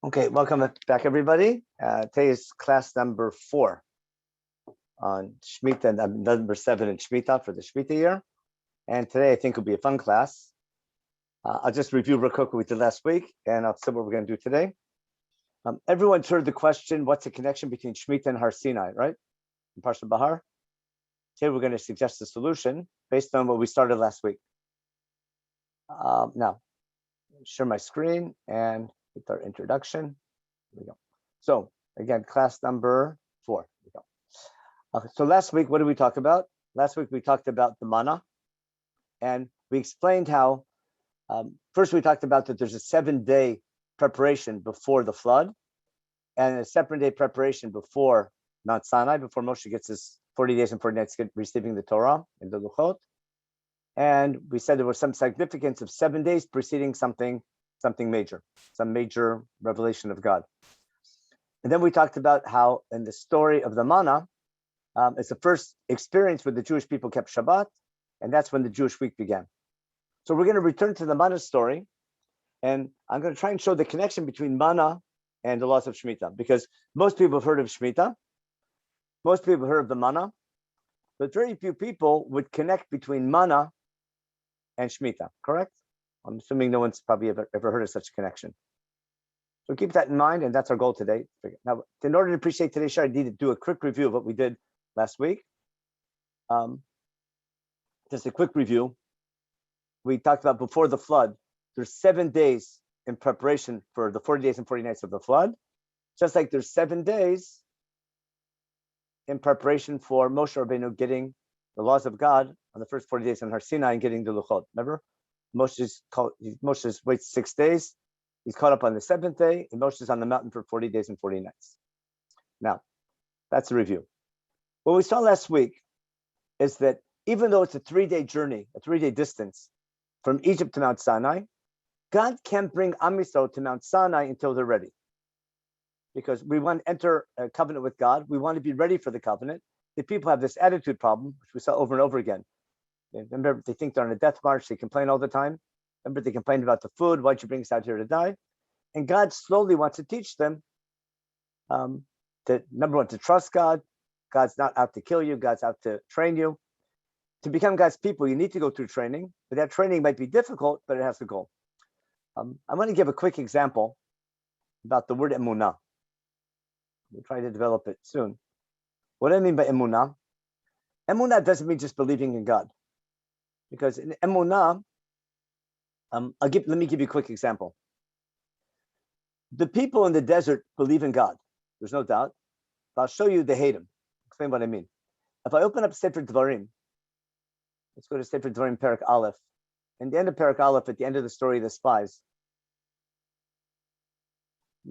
Okay, welcome back, everybody. Today is class number 4 on Shmitah, number 7 in Shmitah for the Shmitah year. And today I think will be a fun class. I'll just review real quick what we did last week, and I'll say what we're going to do today. Everyone's heard the question, what's the connection between Shmitah and Har Sinai, right? In Parshat Bahar. Today we're going to suggest a solution based on what we started last week. Now, share my screen and with our introduction. Here we go. So again, class number 4. Here we go. Okay, so last week, what did we talk about? Last week we talked about the manna, and we explained how first we talked about that there's a 7-day preparation before the flood, and a 7-day preparation before Mount Sinai, before Moshe gets his 40 days and 40 nights receiving the Torah and the Luchot. And we said there was some significance of 7 days preceding something major, some major revelation of God. And then we talked about how in the story of the manna, it's the first experience where the Jewish people kept Shabbat, and that's when the Jewish week began. So we're going to return to the manna story, and I'm going to try and show the connection between manna and the laws of Shmitah, because most people have heard of Shmitah, most people have heard of the manna, but very few people would connect between manna and Shmitah, correct? I'm assuming no one's probably ever heard of such a connection. So keep that in mind, and that's our goal today. Now, in order to appreciate today's show, I need to do a quick review of what we did last week. Just a quick review. We talked about before the flood, there's 7 days in preparation for the 40 days and 40 nights of the flood, just like there's 7 days in preparation for Moshe Rabbeinu getting the laws of God on the first 40 days on Har Sinai and getting the Luchot. Remember? Moshe waits 6 days. He's caught up on the 7th day, and Moshe's on the mountain for 40 days and 40 nights. Now, that's a review. What we saw last week is that even though it's a 3-day journey, a 3-day distance from Egypt to Mount Sinai, God can't bring Am Yisrael to Mount Sinai until they're ready. Because we want to enter a covenant with God. We want to be ready for the covenant. The people have this attitude problem, which we saw over and over again. Remember, they think they're on a death march. They complain all the time. Remember, they complained about the food. Why'd you bring us out here to die? And God slowly wants to teach them to, number one, to trust God. God's not out to kill you. God's out to train you. To become God's people, you need to go through training. But that training might be difficult, but it has a goal. I want to give a quick example about the word Emunah. We'll try to develop it soon. What do I mean by Emunah? Emunah doesn't mean just believing in God. Because in Emunah, let me give you a quick example. The people in the desert believe in God. There's no doubt. But I'll show you they hate him. Explain what I mean. If I open up Sefer Dvarim, let's go to Sefer Dvarim, Perek Aleph. In the end of Perek Aleph, at the end of the story of the spies,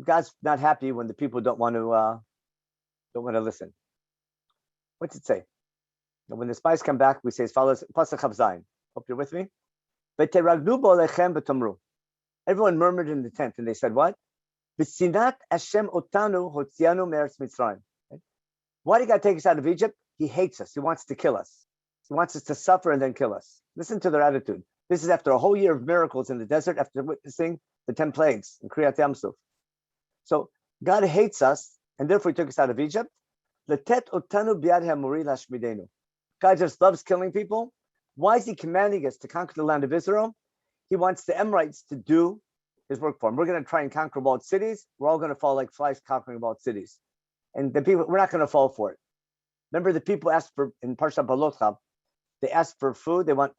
God's not happy when the people don't want to listen. What's it say? When the spies come back, we say as follows: Pasuk Chav Zayin. Hope you're with me. Everyone murmured in the tent, and they said, "What? Hashem otanu hotzianu me'eretz Mitzrayim." Why did God take us out of Egypt? He hates us. He wants to kill us. He wants us to suffer and then kill us. Listen to their attitude. This is after a whole year of miracles in the desert, after witnessing the 10 plagues in Kriyat Yamsuf. So God hates us, and therefore He took us out of Egypt. Letet otanu biyad ha'amori lashmidenu. God just loves killing people. Why is He commanding us to conquer the land of Israel? He wants the Amorites to do His work for Him. We're going to try and conquer walled cities. We're all going to fall like flies conquering walled cities. And the people, we're not going to fall for it. Remember, the people asked for, in Parshat Balotcha, they asked for food. They want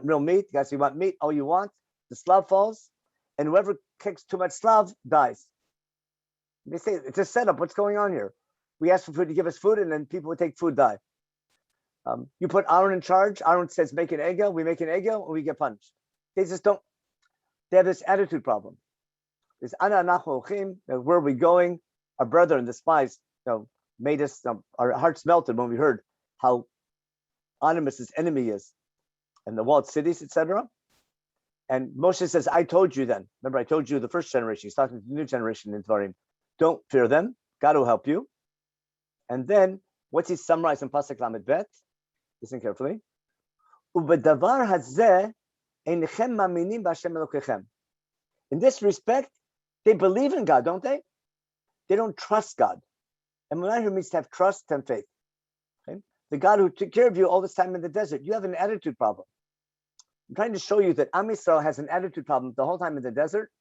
real meat. God said, you want meat? All you want. The slav falls, and whoever kicks too much slav dies. They say, it's a setup. What's going on here? We ask for food to give us food, and then people would take food, die. You put Aaron in charge. Aaron says, make an egel. We make an egel, and we get punished. They just don't. They have this attitude problem. This ana anachu ochim. Where are we going? Our brother and the spies, made us. Our hearts melted when we heard how ominous his enemy is, and the walled cities, etc. And Moshe says, "I told you then. Remember, I told you the first generation. He's talking to the new generation in Dvarim. Don't fear them. God will help you." And then, what's he summarized in Pasuk Lamed Bet? Listen carefully. In this respect, They believe in God, don't they? They don't trust God. Emunah here means to have trust and faith. Okay? The God who took care of you all this time in the desert, you have an attitude problem. I'm trying to show you that Am Yisrael has an attitude problem the whole time in the desert.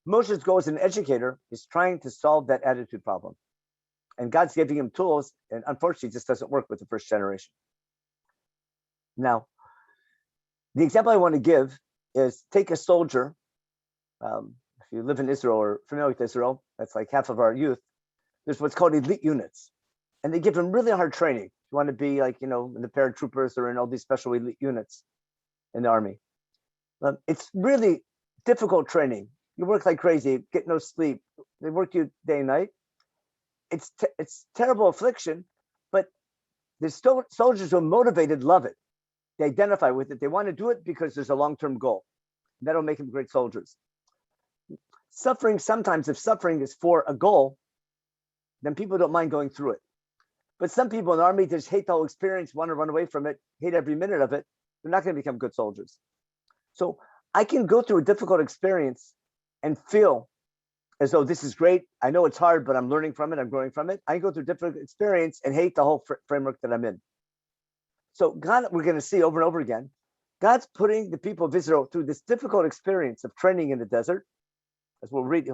Moshe's goal as an educator is trying to solve that attitude problem. And God's giving him tools, and unfortunately, it just doesn't work with the first generation. Now, the example I want to give is take a soldier. If you live in Israel or familiar with Israel, that's like half of our youth. There's what's called elite units. And they give them really hard training. You want to be like, in the paratroopers or in all these special elite units in the army. It's really difficult training. You work like crazy, get no sleep. They work you day and night. It's terrible affliction, but the soldiers who are motivated love it. They identify with it. They want to do it because there's a long-term goal. That'll make them great soldiers. Suffering, sometimes if suffering is for a goal, then people don't mind going through it. But some people in the army just hate the whole experience, want to run away from it, hate every minute of it. They're not going to become good soldiers. So I can go through a difficult experience and feel as though this is great. I know it's hard, but I'm learning from it. I'm growing from it. I can go through a difficult experience and hate the whole framework that I'm in. So God, we're going to see over and over again, God's putting the people of Israel through this difficult experience of training in the desert. As we'll read,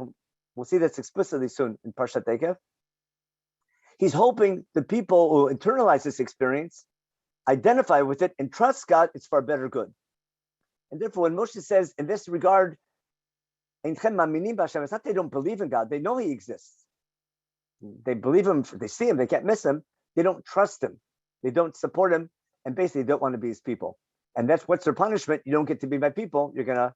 we'll see this explicitly soon in Parshat Ekev. He's hoping the people who internalize this experience, identify with it, and trust God, it's for better good. And therefore, when Moshe says, in this regard, it's not they don't believe in God, they know he exists. They believe him, they see him, they can't miss him. They don't trust him. They don't support him, and basically don't want to be his people. And that's what's their punishment. You don't get to be my people. You're going to,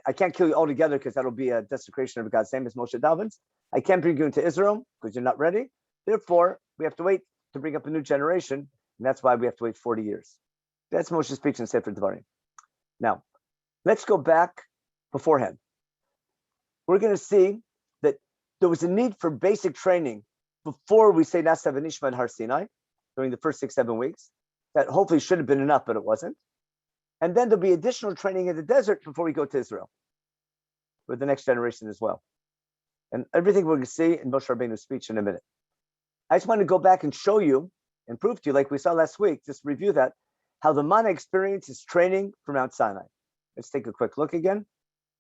I can't kill you altogether because that'll be a desecration of God's name as Moshe davens. I can't bring you into Israel because you're not ready. Therefore, we have to wait to bring up a new generation. And that's why we have to wait 40 years. That's Moshe's speech in Sefer Devarim. Now, let's go back beforehand. We're going to see that there was a need for basic training before we say Nasa v'Nishma at Har Sinai during the first 6-7 weeks. That hopefully should have been enough, but it wasn't. And then there'll be additional training in the desert before we go to Israel with the next generation as well. And everything we're going to see in Moshe Rabbeinu's speech in a minute. I just want to go back and show you and prove to you, like we saw last week, just review that, how the manna experience is training from Mount Sinai. Let's take a quick look again.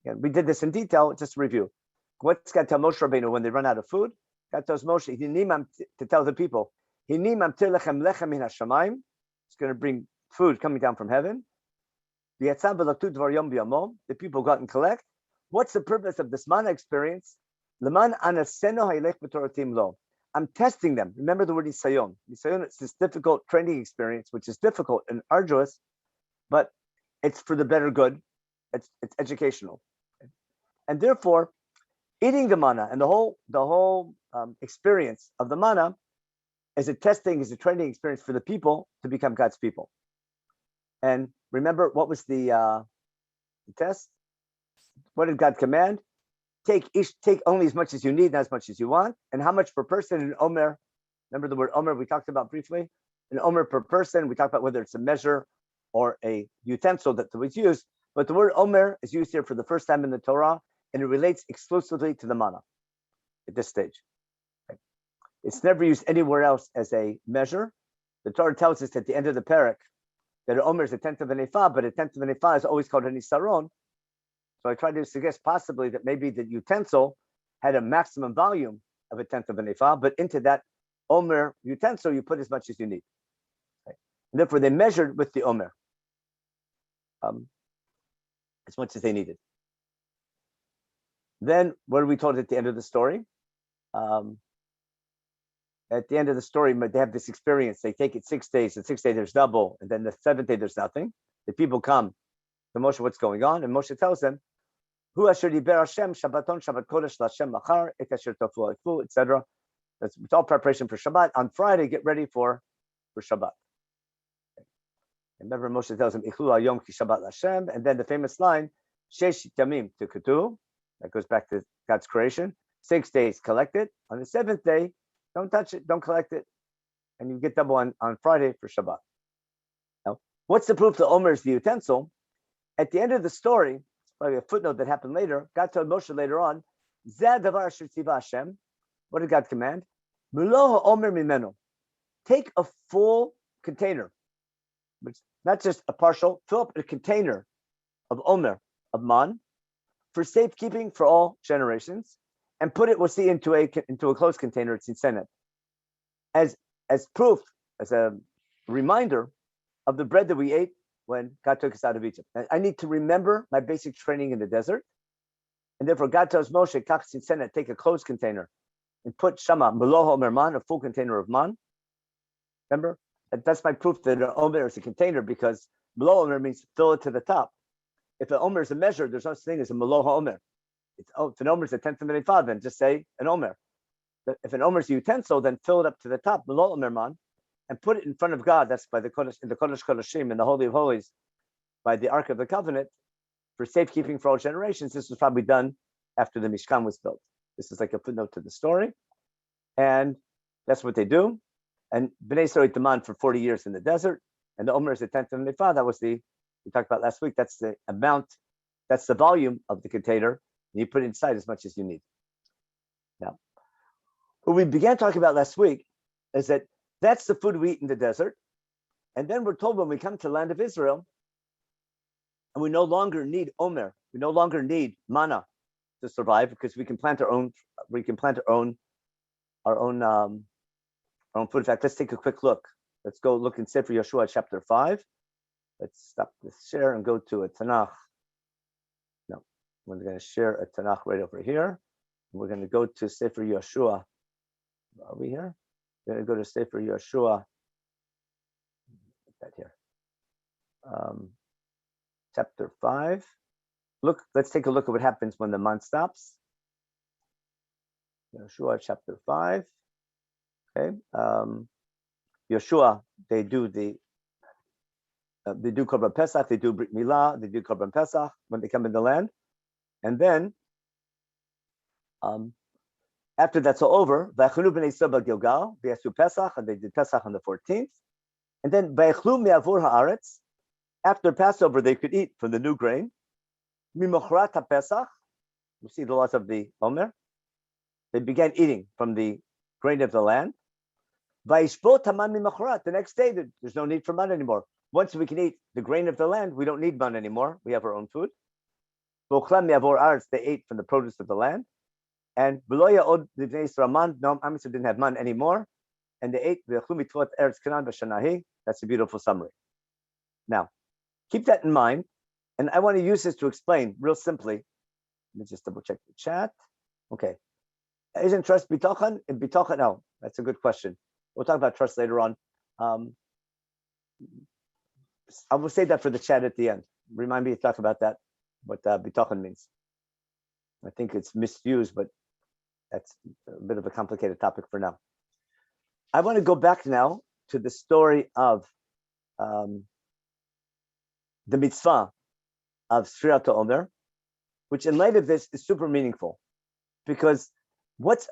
We did this in detail, just to review. What's God tell Moshe Rabbeinu when they run out of food? God tells Moshe, to tell the people, He's going to bring food coming down from heaven. The people go out and collect. What's the purpose of this manna experience? I'm testing them. Remember the word nisayon. Nisayon is this difficult training experience, which is difficult and arduous, but it's for the better good. It's educational. And therefore, eating the manna and the whole experience of the manna is a testing, is a training experience for the people to become God's people. And remember, what was the test? What did God command? Take only as much as you need, not as much as you want. And how much per person? An omer. Remember the word omer we talked about briefly? An omer per person. We talked about whether it's a measure or a utensil that was used. But the word omer is used here for the first time in the Torah, and it relates exclusively to the manna at this stage. Okay. It's never used anywhere else as a measure. The Torah tells us at the end of the parak that an omer is a tenth of an ephah, but a tenth of an ephah is always called an isaron. So I tried to suggest possibly that maybe the utensil had a maximum volume of a tenth of an ephah, but into that omer utensil, you put as much as you need. Okay. And therefore, they measured with the omer as much as they needed. Then, what are we told at the end of the story? At the end of the story, they have this experience. They take it 6 days. The 6th day, there's double. And then the 7th day, there's nothing. The people come to Moshe, what's going on? And Moshe tells them, Hu asher diber Hashem, Shabbaton, Shabbat Kodesh, Lashem Machar, Et asher tofu oifu, etc. It's all preparation for Shabbat. On Friday, get ready for Shabbat. And remember, Moshe tells them, Ichlu hayom ki Shabbat Lashem. And then the famous line, Shesh yamim tukutu. That goes back to God's creation. 6 days, collect it. On the 7th day, don't touch it, don't collect it. And you get double on Friday for Shabbat. Now, what's the proof that Omer is the utensil? At the end of the story, probably a footnote that happened later. God told Moshe later on, Zeh davar asher tzivah Hashem. What did God command? Milo ha'omer mimenu. Take a full container, not just a partial, fill up a container of omer, of man, for safekeeping for all generations, and put it, we'll see, into a closed container, it's in Senate, as proof, as a reminder of the bread that we ate when God took us out of Egypt. And I need to remember my basic training in the desert, and therefore God tells Moshe, Kach in Senate, take a closed container and put shama meloha omer man, a full container of man. Remember, that's my proof that an omer is a container, because meloha omer means fill it to the top. If an omer is a measure, there's no such thing as a meloha omer. If an omer is a tenth of an ephah, then just say an omer. But if an omer is a utensil, then fill it up to the top, meloha omer man, and put it in front of God. That's by the Kodesh, in the Kodesh Kodeshim, in the Holy of Holies, by the Ark of the Covenant, for safekeeping for all generations. This was probably done after the Mishkan was built. This is like a footnote to the story. And that's what they do. And Bnei Yisrael ate the man for 40 years in the desert. And the Omer is a tenth of an ephah. That was we talked about last week. That's the amount, that's the volume of the container. And you put it inside as much as you need. Now, what we began talking about last week is that that's the food we eat in the desert. And then we're told when we come to the land of Israel, and we no longer need Omer, we no longer need manna to survive, because we can plant our own food. In fact, let's take a quick look. Let's go look in Sefer Yeshua chapter 5. Let's stop this share and go to a Tanakh. No, we're going to share a Tanakh right over here. We're going to go to Sefer Yeshua. Are we here? We're going to go to Sefer Yeshua. Right here. Chapter 5. Look, let's take a look at what happens when the month stops. Yeshua chapter 5. Okay. Yeshua, they do Korban Pesach, they do Brit Milah, they do Korban Pesach when they come in the land. And then, after that's all over, V'achlu b'nei Yisrael Gilgal, v'yasu Pesach, and they did Pesach on the 14th. And then, V'achlu me'avur ha'aretz, after Passover, they could eat from the new grain. Mimochrat ha'Pesach, you see the laws of the Omer. They began eating from the grain of the land. Vayishbot haman mimochrat, the next day, there's no need for man anymore. Once we can eat the grain of the land, we don't need man anymore. We have our own food. V'ochlam me'avur aretz, they ate from the produce of the land. And Beloya od Livnei Yisrael man, no, Am Yisrael didn't have man anymore, and they ate v'echlu mitvot eretz Canaan b'shanahi. That's a beautiful summary. Now, keep that in mind, and I want to use this to explain real simply. Let me just double check the chat. Okay, isn't trust bitachon? In bitachon, no, that's a good question. We'll talk about trust later on. I will say that for the chat at the end. Remind me to talk about that, what bitachon means. I think it's misused, but that's a bit of a complicated topic for now. I want to go back now to the story of the mitzvah of Sfirat HaOmer, which in light of this is super meaningful, because what's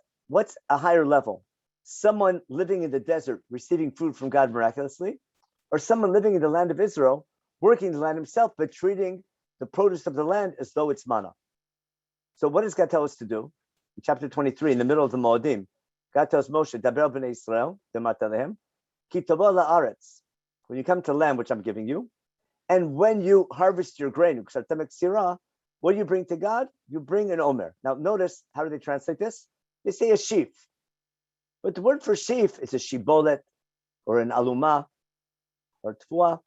a higher level? Someone living in the desert receiving food from God miraculously, or someone living in the land of Israel working in the land himself, but treating the produce of the land as though it's manna. So what does God tell us to do? In chapter 23, in the middle of the Moedim, God tells Moshe, Daber b'nei Israel, Dematalehem, Ki tavo la'aretz, when you come to land which I'm giving you, and when you harvest your grain, what do you bring to God? You bring an omer. Now notice, how do they translate this? They say a sheaf. But the word for sheaf is a shibolet, or an aluma, or tfuah.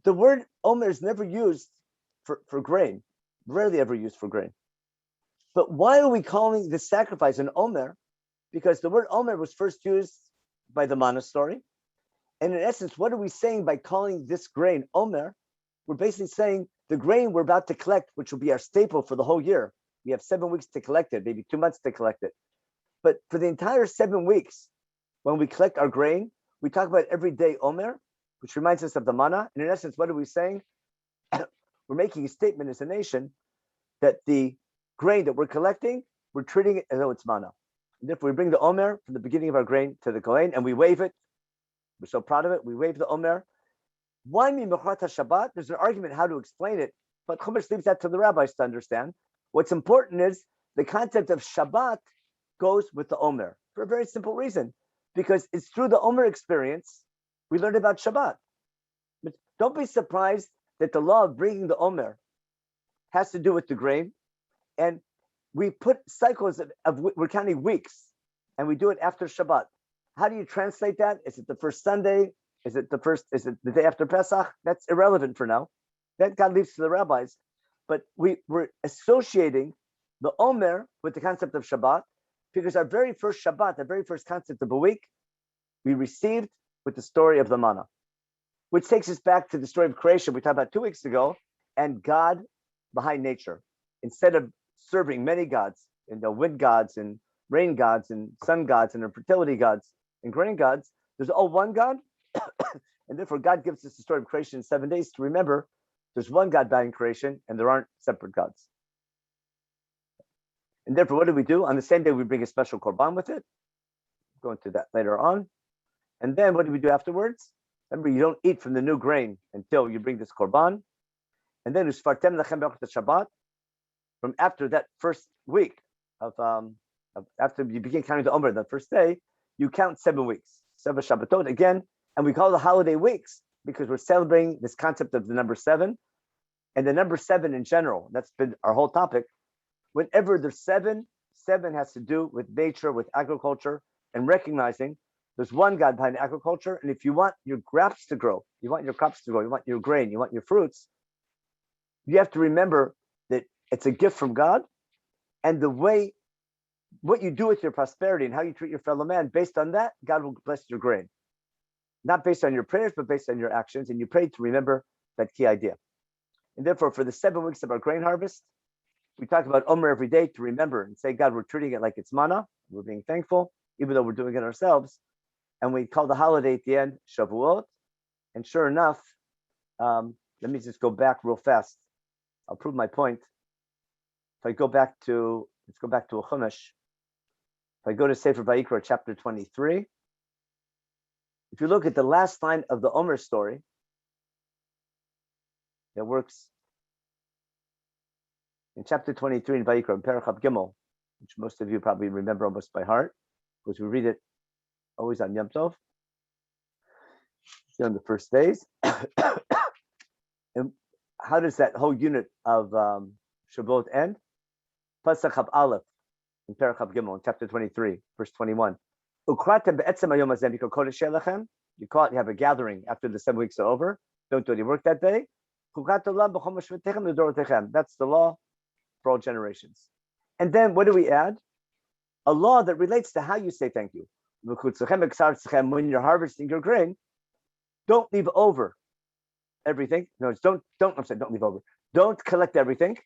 The word omer is never used for grain, rarely ever used for grain. But why are we calling this sacrifice an omer? Because the word omer was first used by the manna story. And in essence, what are we saying by calling this grain omer? We're basically saying the grain we're about to collect, which will be our staple for the whole year. We have 7 weeks to collect it, maybe 2 months to collect it. But for the entire 7 weeks, when we collect our grain, we talk about everyday omer, which reminds us of the manna. And in essence, what are we saying? We're making a statement as a nation that the grain that we're collecting, we're treating it as though it's manna. And if we bring the omer from the beginning of our grain to the kohen and we wave it, we're so proud of it, we wave the omer. Why mimochat Shabbat? There's an argument how to explain it. but Chumash leaves that to the rabbis to understand. What's important is the concept of Shabbat goes with the Omer for a very simple reason, because it's through the Omer experience we learn about Shabbat. But don't be surprised that the law of bringing the Omer has to do with the grain, and we put cycles of we're counting weeks, and we do it after Shabbat. How do you translate that? Is it the first Sunday? Is it the day after Pesach? That's irrelevant for now. That God leaves to the rabbis. But we're associating the Omer with the concept of Shabbat, because our very first Shabbat, the very first concept of a week, we received with the story of the manna, which takes us back to the story of creation we talked about 2 weeks ago, and God behind nature. Instead of serving many gods, the wind gods and rain gods and sun gods and fertility gods and grain gods, there's all one God. And therefore God gives us the story of creation in 7 days to remember there's one God behind creation and there aren't separate gods. And therefore, what do we do? On the same day, we bring a special korban with it. Go into that later on. And then what do we do afterwards? Remember, you don't eat from the new grain until you bring this korban. And then usfartem lachem b'achot Shabbat. From after that first week of after you begin counting the Omer, the first day, you count 7 weeks, 7 Shabbatot again, and we call the holiday weeks because we're celebrating this concept of the number 7, and the number 7 in general. That's been our whole topic. Whenever there's 7 has to do with nature, with agriculture, and recognizing there's one God behind agriculture. And if you want your crops to grow, you want your crops to grow, you want your grain, you want your fruits, you have to remember that it's a gift from God, and the way, what you do with your prosperity and how you treat your fellow man, based on that, God will bless your grain. Not based on your prayers, but based on your actions. And you pray to remember that key idea. And therefore, for the 7 weeks of our grain harvest, we talk about Omer every day to remember and say, God, we're treating it like it's manna. We're being thankful, even though we're doing it ourselves. And we call the holiday at the end Shavuot. And sure enough, let me just go back real fast. I'll prove my point. If I go back to, let's go back to a Chumash. If I go to Sefer Vayikra, chapter 23, if you look at the last line of the Omer story, it works in chapter 23 in Vayikra, in Perachab Gimel, which most of you probably remember almost by heart, because we read it always on Yom Tov, on the first days. And how does that whole unit of Shavuot end? Pasach Hab Aleph in Perachab Gimel, in chapter 23, verse 21. You call it, you have a gathering after the 7 weeks are over. Don't do any work that day. That's the law for all generations. And then what do we add? A law that relates to how you say thank you. When you're harvesting your grain, don't leave over everything. No, don't leave over. Don't collect everything.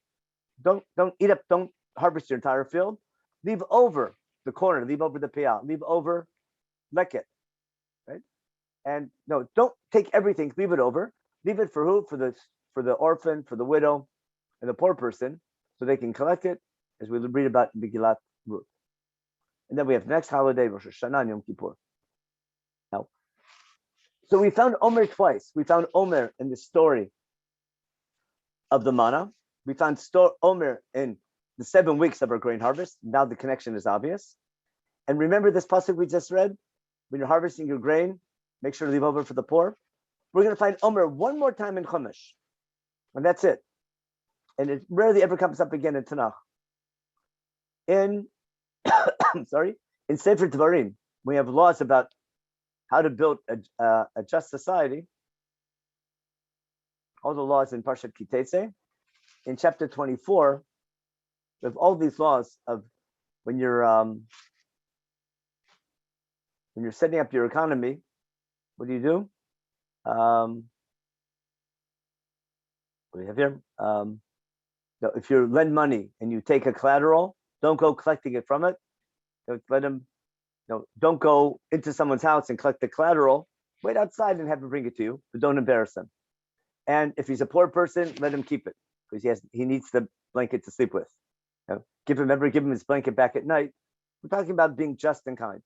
Don't eat up, don't harvest your entire field. Leave over the corner, leave over the piyah, leave over leket, right? And no, don't take everything, leave it over. Leave it for who? For the orphan, for the widow, and the poor person, so they can collect it, as we read about in Megillat Ruth. And then we have the next holiday, Rosh Hashanah and Yom Kippur. Now, so we found Omer twice. We found Omer in the story of the manna. We found Omer in the 7 weeks of our grain harvest. Now the connection is obvious. And remember this pasuk we just read? When you're harvesting your grain, make sure to leave over for the poor. We're going to find Omer one more time in Chumash. And that's it. And it rarely ever comes up again in Tanakh. In Sefer Dvarim, we have laws about how to build a just society. All the laws in Parshat Kitetse. In chapter 24, we have all these laws of when you're setting up your economy. What do you do? What do we have here? If you lend money and you take a collateral, don't go collecting it from it. Don't go into someone's house and collect the collateral. Wait outside and have him bring it to you, but don't embarrass him. And if he's a poor person, let him keep it because he needs the blanket to sleep with. Give him his blanket back at night. We're talking about being just and kind.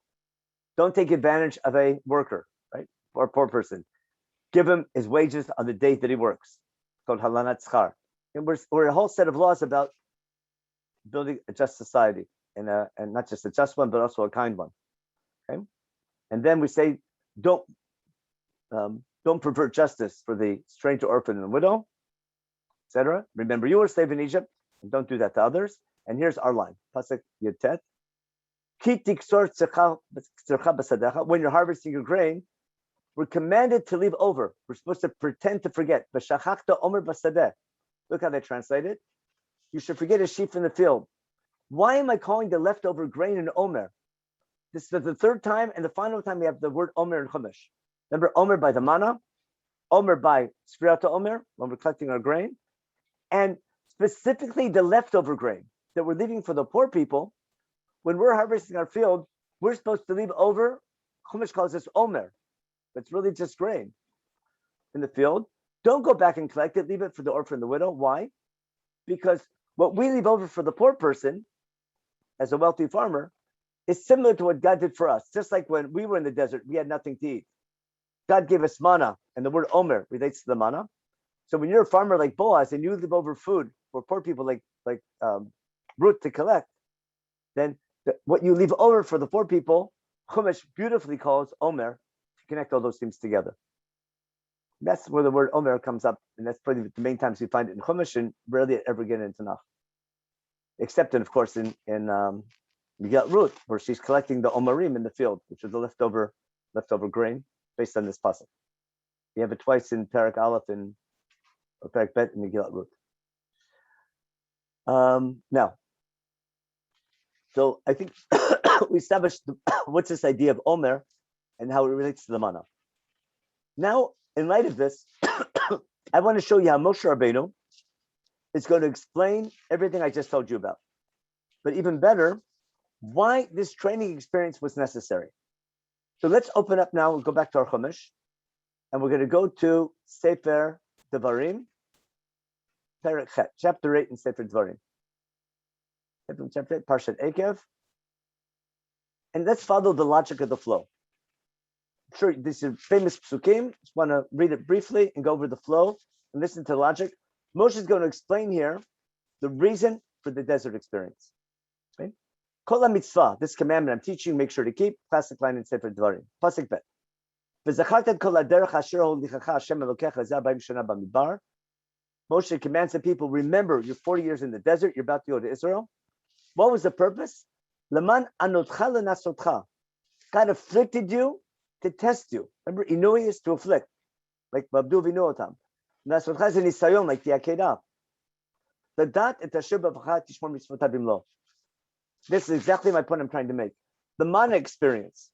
Don't take advantage of a worker, right, or a poor person. Give him his wages on the day that he works. It's called halanat schar. And we're a whole set of laws about building a just society, and not just a just one, but also a kind one. Okay, and then we say don't pervert justice for the stranger, orphan, and the widow, etc. Remember, you were a slave in Egypt, and don't do that to others. And here's our line: Pasuk Yotet. When you're harvesting your grain, we're commanded to leave over. We're supposed to pretend to forget. Look how they translate it. You should forget a sheep in the field. Why am I calling the leftover grain an omer? This is the third time and the final time we have the word omer in Chumash. Remember, omer by the manna, omer by sfirata omer, when we're collecting our grain, and specifically the leftover grain that we're leaving for the poor people. When we're harvesting our field, we're supposed to leave over. Chumash calls this omer. It's really just grain in the field. Don't go back and collect it. Leave it for the orphan and the widow. Why? Because what we leave over for the poor person, as a wealthy farmer, is similar to what God did for us. Just like when we were in the desert, we had nothing to eat. God gave us manna, and the word omer relates to the manna. So when you're a farmer like Boaz and you leave over food for poor people like Ruth to collect, then what you leave over for the poor people, Chumash beautifully calls omer, to connect all those things together. That's where the word omer comes up, and that's probably the main times we find it in Chumash and rarely ever get in Tanakh. Except, of course, in Megillat Ruth, where she's collecting the omerim in the field, which is the leftover grain, based on this pasuk. We have it twice in Parak Aleph or Parak Bet in Megillat Ruth. Now, so I think we established what's this idea of omer and how it relates to the manna. Now, in light of this, I want to show you how Moshe Rabbeinu is going to explain everything I just told you about. But even better, why this training experience was necessary. So let's open up now and go back to our Chumash, and we're going to go to Sefer Devarim, Perek Chet, chapter 8 in Sefer Devarim. Chapter 8, Parshat Ekev. And let's follow the logic of the flow. I'm sure this is famous psukim. Just want to read it briefly and go over the flow and listen to the logic. Moshe is going to explain here the reason for the desert experience. Okay? Kol mitzvah, this commandment I'm teaching, make sure to keep. Classic line in Sefer Devarim. Pasuk bet. Moshe commands the people, remember, you're 40 years in the desert, you're about to go to Israel. What was the purpose? Laman anotcha lenasotcha. God afflicted you to test you. Remember, inui is to afflict, like Babdu Vinotam. Nasotcha is an isayon, like the Akedah. The dat et asher b'avcha tishmor mitzvotav bimlo. This is exactly my point I'm trying to make. The manna experience,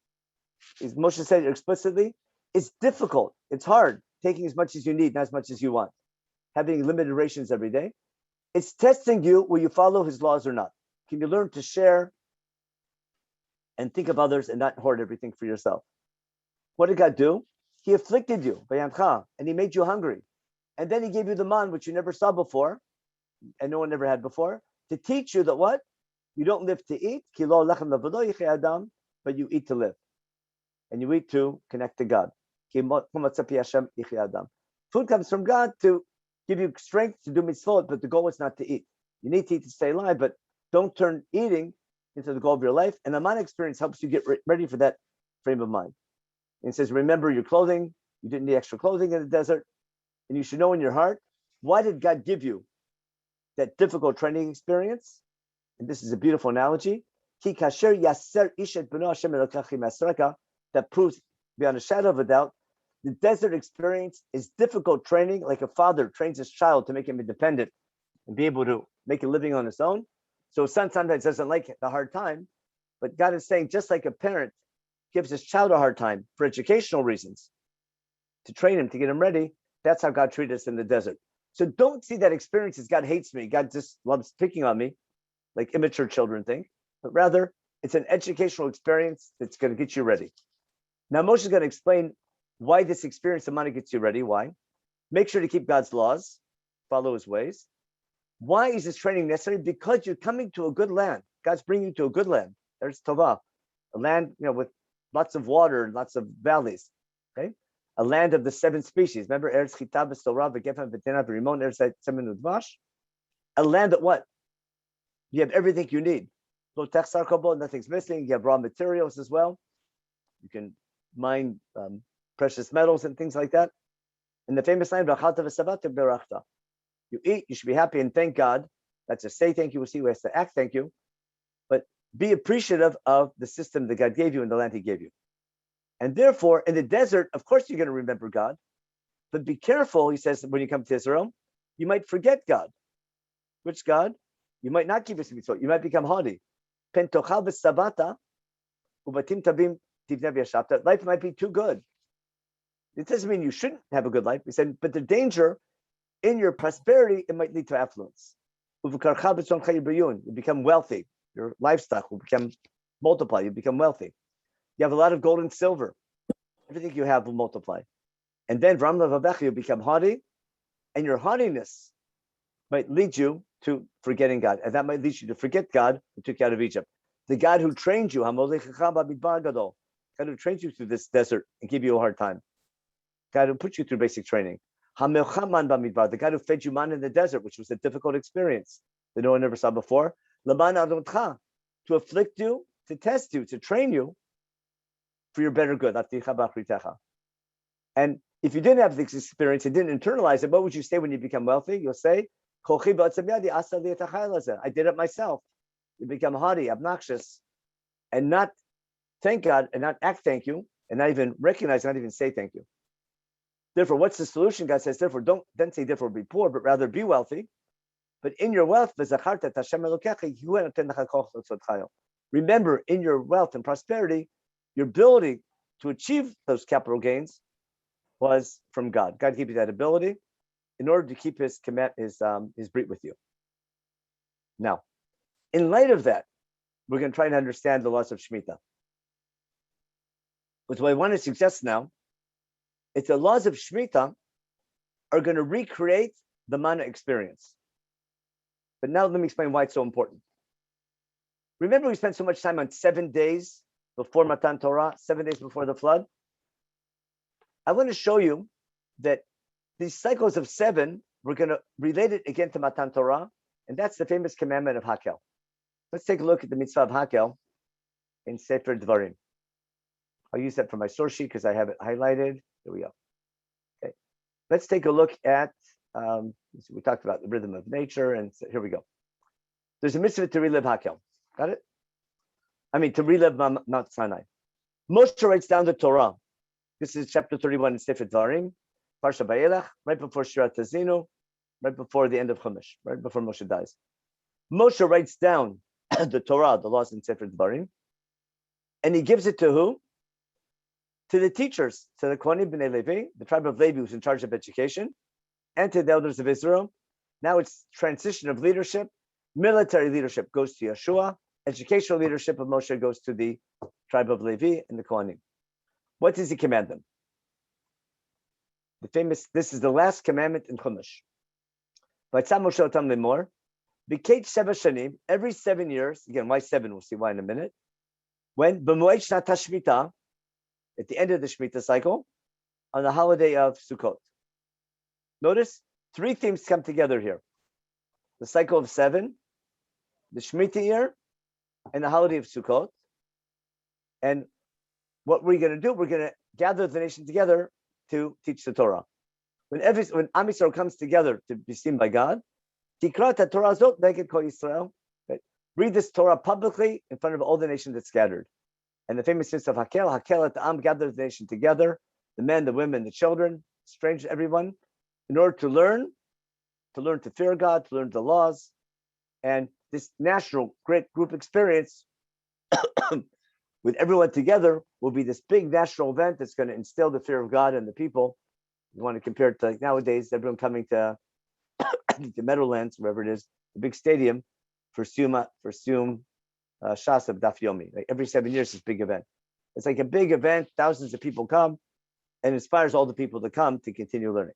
as Moshe said explicitly, is difficult. It's hard, taking as much as you need, not as much as you want. Having limited rations every day. It's testing you, will you follow his laws or not? Can you learn to share and think of others and not hoard everything for yourself? What did God do? He afflicted you, and he made you hungry. And then he gave you the man, which you never saw before, and no one ever had before, to teach you that what? You don't live to eat, but you eat to live. And you eat to connect to God. Food comes from God to give you strength to do mitzvot, but the goal is not to eat. You need to eat to stay alive, but don't turn eating into the goal of your life. And the man experience helps you get ready for that frame of mind. And it says, remember your clothing. You didn't need extra clothing in the desert. And you should know in your heart, why did God give you that difficult training experience? And this is a beautiful analogy. That proves beyond a shadow of a doubt, the desert experience is difficult training, like a father trains his child to make him independent and be able to make a living on his own. So a son sometimes doesn't like the hard time, but God is saying, just like a parent gives his child a hard time for educational reasons, to train him, to get him ready, that's how God treated us in the desert. So don't see that experience as God hates me, God just loves picking on me, like immature children think, but rather it's an educational experience that's going to get you ready. Now Moshe is going to explain why this experience of money gets you ready. Why? Make sure to keep God's laws, follow his ways. Why is this training necessary? Because you're coming to a good land. God's bringing you to a good land. There's Tovah, a land, with lots of water and lots of valleys. Okay, a land of the 7 species. Remember, Eretz Chita, B'Sorah, V'Gefen, V'Tena, V'Rimon, Eretz Tzemen Udvash. a land that what? You have everything you need. Nothing's missing. You have raw materials as well. You can mine precious metals and things like that. And the famous line, you eat, you should be happy and thank God. That's a say thank you. We'll see who has to act thank you. But be appreciative of the system that God gave you and the land he gave you. And therefore, in the desert, of course, you're going to remember God. But be careful, he says, when you come to Israel, you might forget God. Which God? You might not keep his mitzvot. You might become haughty. Life might be too good. It doesn't mean you shouldn't have a good life. He said, but the danger in your prosperity, it might lead to affluence. You become wealthy. Your livestock will become multiply. You become wealthy. You have a lot of gold and silver. Everything you have will multiply. And then you become haughty, and your haughtiness might lead you to forgetting God. And that might lead you to forget God who took you out of Egypt. The God who trained you, God who trained you through this desert and gave you a hard time. God who put you through basic training. The God who fed you man in the desert, which was a difficult experience that no one ever saw before. To afflict you, to test you, to train you for your better good. And if you didn't have this experience and didn't internalize it, what would you say when you become wealthy? You'll say, I did it myself. You become haughty, obnoxious, and not thank God and not act thank you, and not even recognize, not even say thank you. Therefore, what's the solution? God says, therefore, don't say therefore be poor, but rather be wealthy. But in your wealth, remember, in your wealth and prosperity, your ability to achieve those capital gains was from God. God gave you that ability in order to keep his brit with you. Now, in light of that, we're going to try to understand the laws of Shmitah. But what I want to suggest now is the laws of Shmitah are going to recreate the manna experience. But now let me explain why it's so important. Remember, we spent so much time on 7 days before Matan Torah, 7 days before the flood. I want to show you that these cycles of 7, we're going to relate it again to Matan Torah, and that's the famous commandment of Hakel. Let's take a look at the mitzvah of Hakel in Sefer Dvarim. I'll use that for my source sheet because I have it highlighted. Here we go. Okay, let's take a look at. We talked about the rhythm of nature, and so here we go. There's a mitzvah to relive Hakel. Got it? I mean, to relive Mount Sinai. Moshe writes down the Torah. This is chapter 31 in Sefer Dvarim, Parsha Vayelech, right before Shirat Hazinu, right before the end of Chumash, right before Moshe dies. Moshe writes down the Torah, the laws in Sefer Dvarim, and he gives it to who? To the teachers, to the Kohanim B'nai Levi, the tribe of Levi who's in charge of education, and to the elders of Israel. Now it's transition of leadership. Military leadership goes to Yeshua. Educational leadership of Moshe goes to the tribe of Levi and the Kohanim. What does he command them? This is the last commandment in Chumash. Every 7 years, again, why 7? We'll see why in a minute. When b'moed shnat hashmita, at the end of the Shmitah cycle, on the holiday of Sukkot. Notice 3 themes come together here: the cycle of 7, the Shmitah year, and the holiday of Sukkot. And what we're going to do, we're going to gather the nation together to teach the Torah. When Am Yisrael comes together to be seen by God, Tikrat Torah Zot Neged Kol Yisrael. Read this Torah publicly in front of all the nation that's scattered. And the famous sense of Hakel at the Am, gathers the nation together, the men, the women, the children, strangers, everyone, in order to learn to fear God, to learn the laws, and this national great group experience with everyone together will be this big national event that's going to instill the fear of God in the people. You want to compare it to like nowadays, everyone coming to the Meadowlands, wherever it is, the big stadium for Shas of Daf Yomi. Like every 7 years, this big event. It's like a big event. Thousands of people come, and inspires all the people to come to continue learning.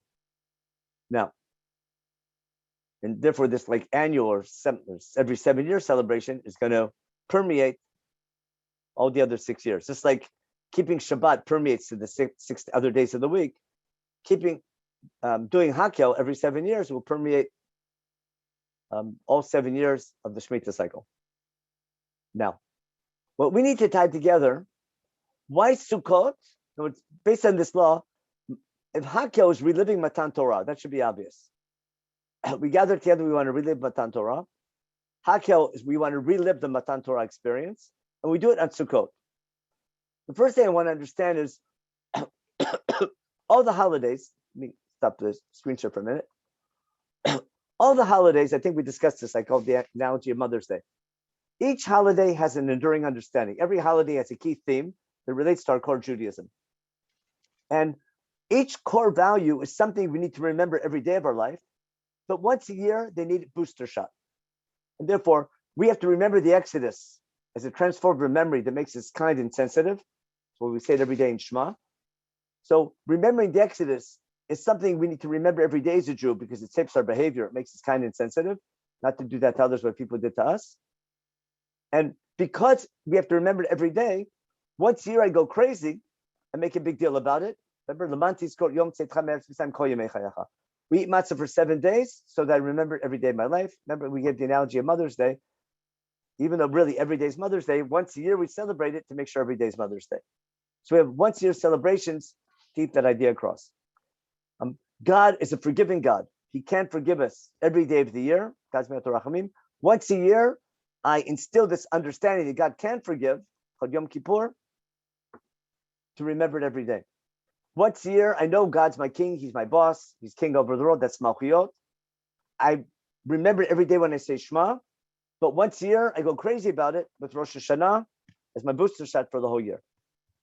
Now, and therefore, this like annual or every 7 year celebration is going to permeate all the other 6 years. Just like keeping Shabbat permeates to the six other days of the week, doing Hakel every 7 years will permeate all 7 years of the Shmitah cycle. Now, what we need to tie together, why Sukkot? So it's based on this law. If Hakel is reliving Matan Torah, that should be obvious. We gather together, we want to relive Matan Torah. Hakel is we want to relive the Matan Torah experience, and we do it on Sukkot. The first thing I want to understand is all the holidays. Let me stop the screen share for a minute. All the holidays, I think we discussed this. I called the analogy of Mother's Day. Each holiday has an enduring understanding. Every holiday has a key theme that relates to our core Judaism. And each core value is something we need to remember every day of our life. But once a year, they need a booster shot. And therefore, we have to remember the Exodus as a transformative memory that makes us kind and sensitive. So we say it every day in Shema. So remembering the Exodus is something we need to remember every day as a Jew because it shapes our behavior. It makes us kind and sensitive, not to do that to others what people did to us. And because we have to remember it every day, once a year I go crazy and make a big deal about it. Remember, we eat matzah for 7 days so that I remember it every day of my life. Remember, we gave the analogy of Mother's Day. Even though really every day is Mother's Day, once a year we celebrate it to make sure every day is Mother's Day. So we have once a year celebrations to keep that idea across. God is a forgiving God. He can't forgive us every day of the year. Once a year, I instill this understanding that God can forgive, Yom Kippur, to remember it every day. Once a year, I know God's my king. He's my boss. He's king over the world. That's Malchiyot. I remember it every day when I say Shema. But once a year, I go crazy about it with Rosh Hashanah as my booster shot for the whole year.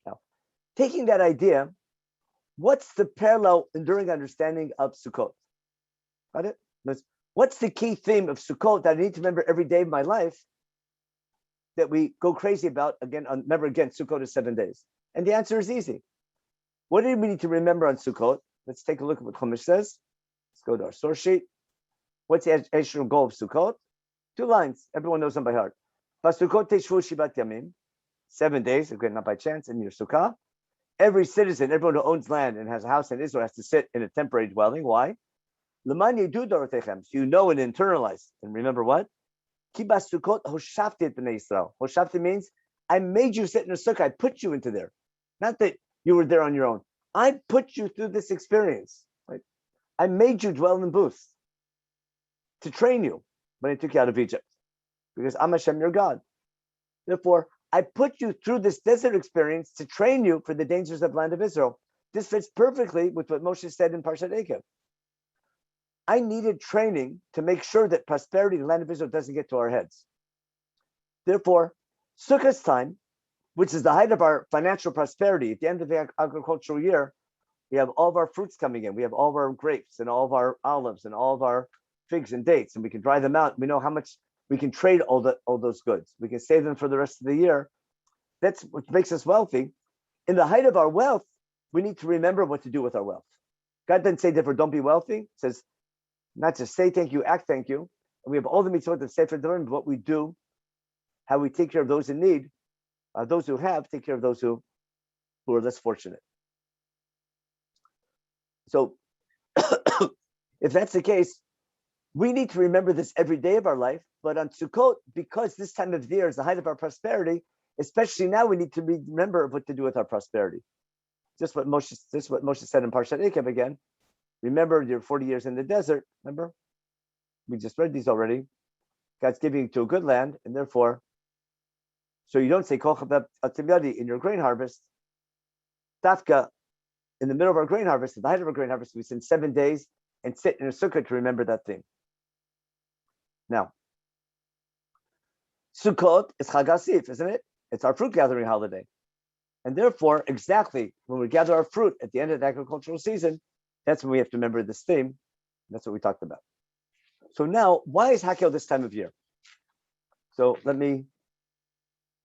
Now, taking that idea, what's the parallel, enduring understanding of Sukkot? Got it? What's the key theme of Sukkot that I need to remember every day of my life that we go crazy about? Again, remember again, Sukkot is 7 days. And the answer is easy. What do we need to remember on Sukkot? Let's take a look at what Chumash says. Let's go to our source sheet. What's the educational goal of Sukkot? 2 lines. Everyone knows them by heart. Sukkot teshvu shivat yamim. 7 days, again, not by chance, in your Sukkah. Every citizen, everyone who owns land and has a house in Israel has to sit in a temporary dwelling. Why? L'man yedu dorotechem. So you know and internalize. And remember what? Ki b'Sukkot hoshafti et b'nei Yisrael. Hoshafti means I made you sit in a sukkah. I put you into there. Not that you were there on your own. I put you through this experience. Right? I made you dwell in booths to train you when I took you out of Egypt. Because I'm Hashem, your God. Therefore, I put you through this desert experience to train you for the dangers of the land of Israel. This fits perfectly with what Moshe said in Parshat Ekev. I needed training to make sure that prosperity in the land of Israel doesn't get to our heads. Therefore, Sukkot's time, which is the height of our financial prosperity, at the end of the agricultural year, we have all of our fruits coming in. We have all of our grapes and all of our olives and all of our figs and dates, and we can dry them out. We know how much we can trade all those goods. We can save them for the rest of the year. That's what makes us wealthy. In the height of our wealth, we need to remember what to do with our wealth. God doesn't say therefore don't be wealthy. It says not just say thank you, act thank you. And we have all the mitzvot of Sefer Devarim, what we do, how we take care of those in need, those who have, take care of those who are less fortunate. So if that's the case, we need to remember this every day of our life. But on Sukkot, because this time of year is the height of our prosperity, especially now, we need to remember what to do with our prosperity. Just what Moshe said in Parshat Ekev again. Remember your 40 years in the desert. Remember, we just read these already. God's giving you to a good land, and therefore, so you don't say Kol Chabab Atim in your grain harvest. Tafka, in the middle of our grain harvest, at the height of our grain harvest, we spend 7 days and sit in a sukkah to remember that thing. Now, Sukkot is Chag HaSif, isn't it? It's our fruit gathering holiday. And therefore, exactly when we gather our fruit at the end of the agricultural season, that's when we have to remember this theme. That's what we talked about. So now, why is Hakel this time of year? So let me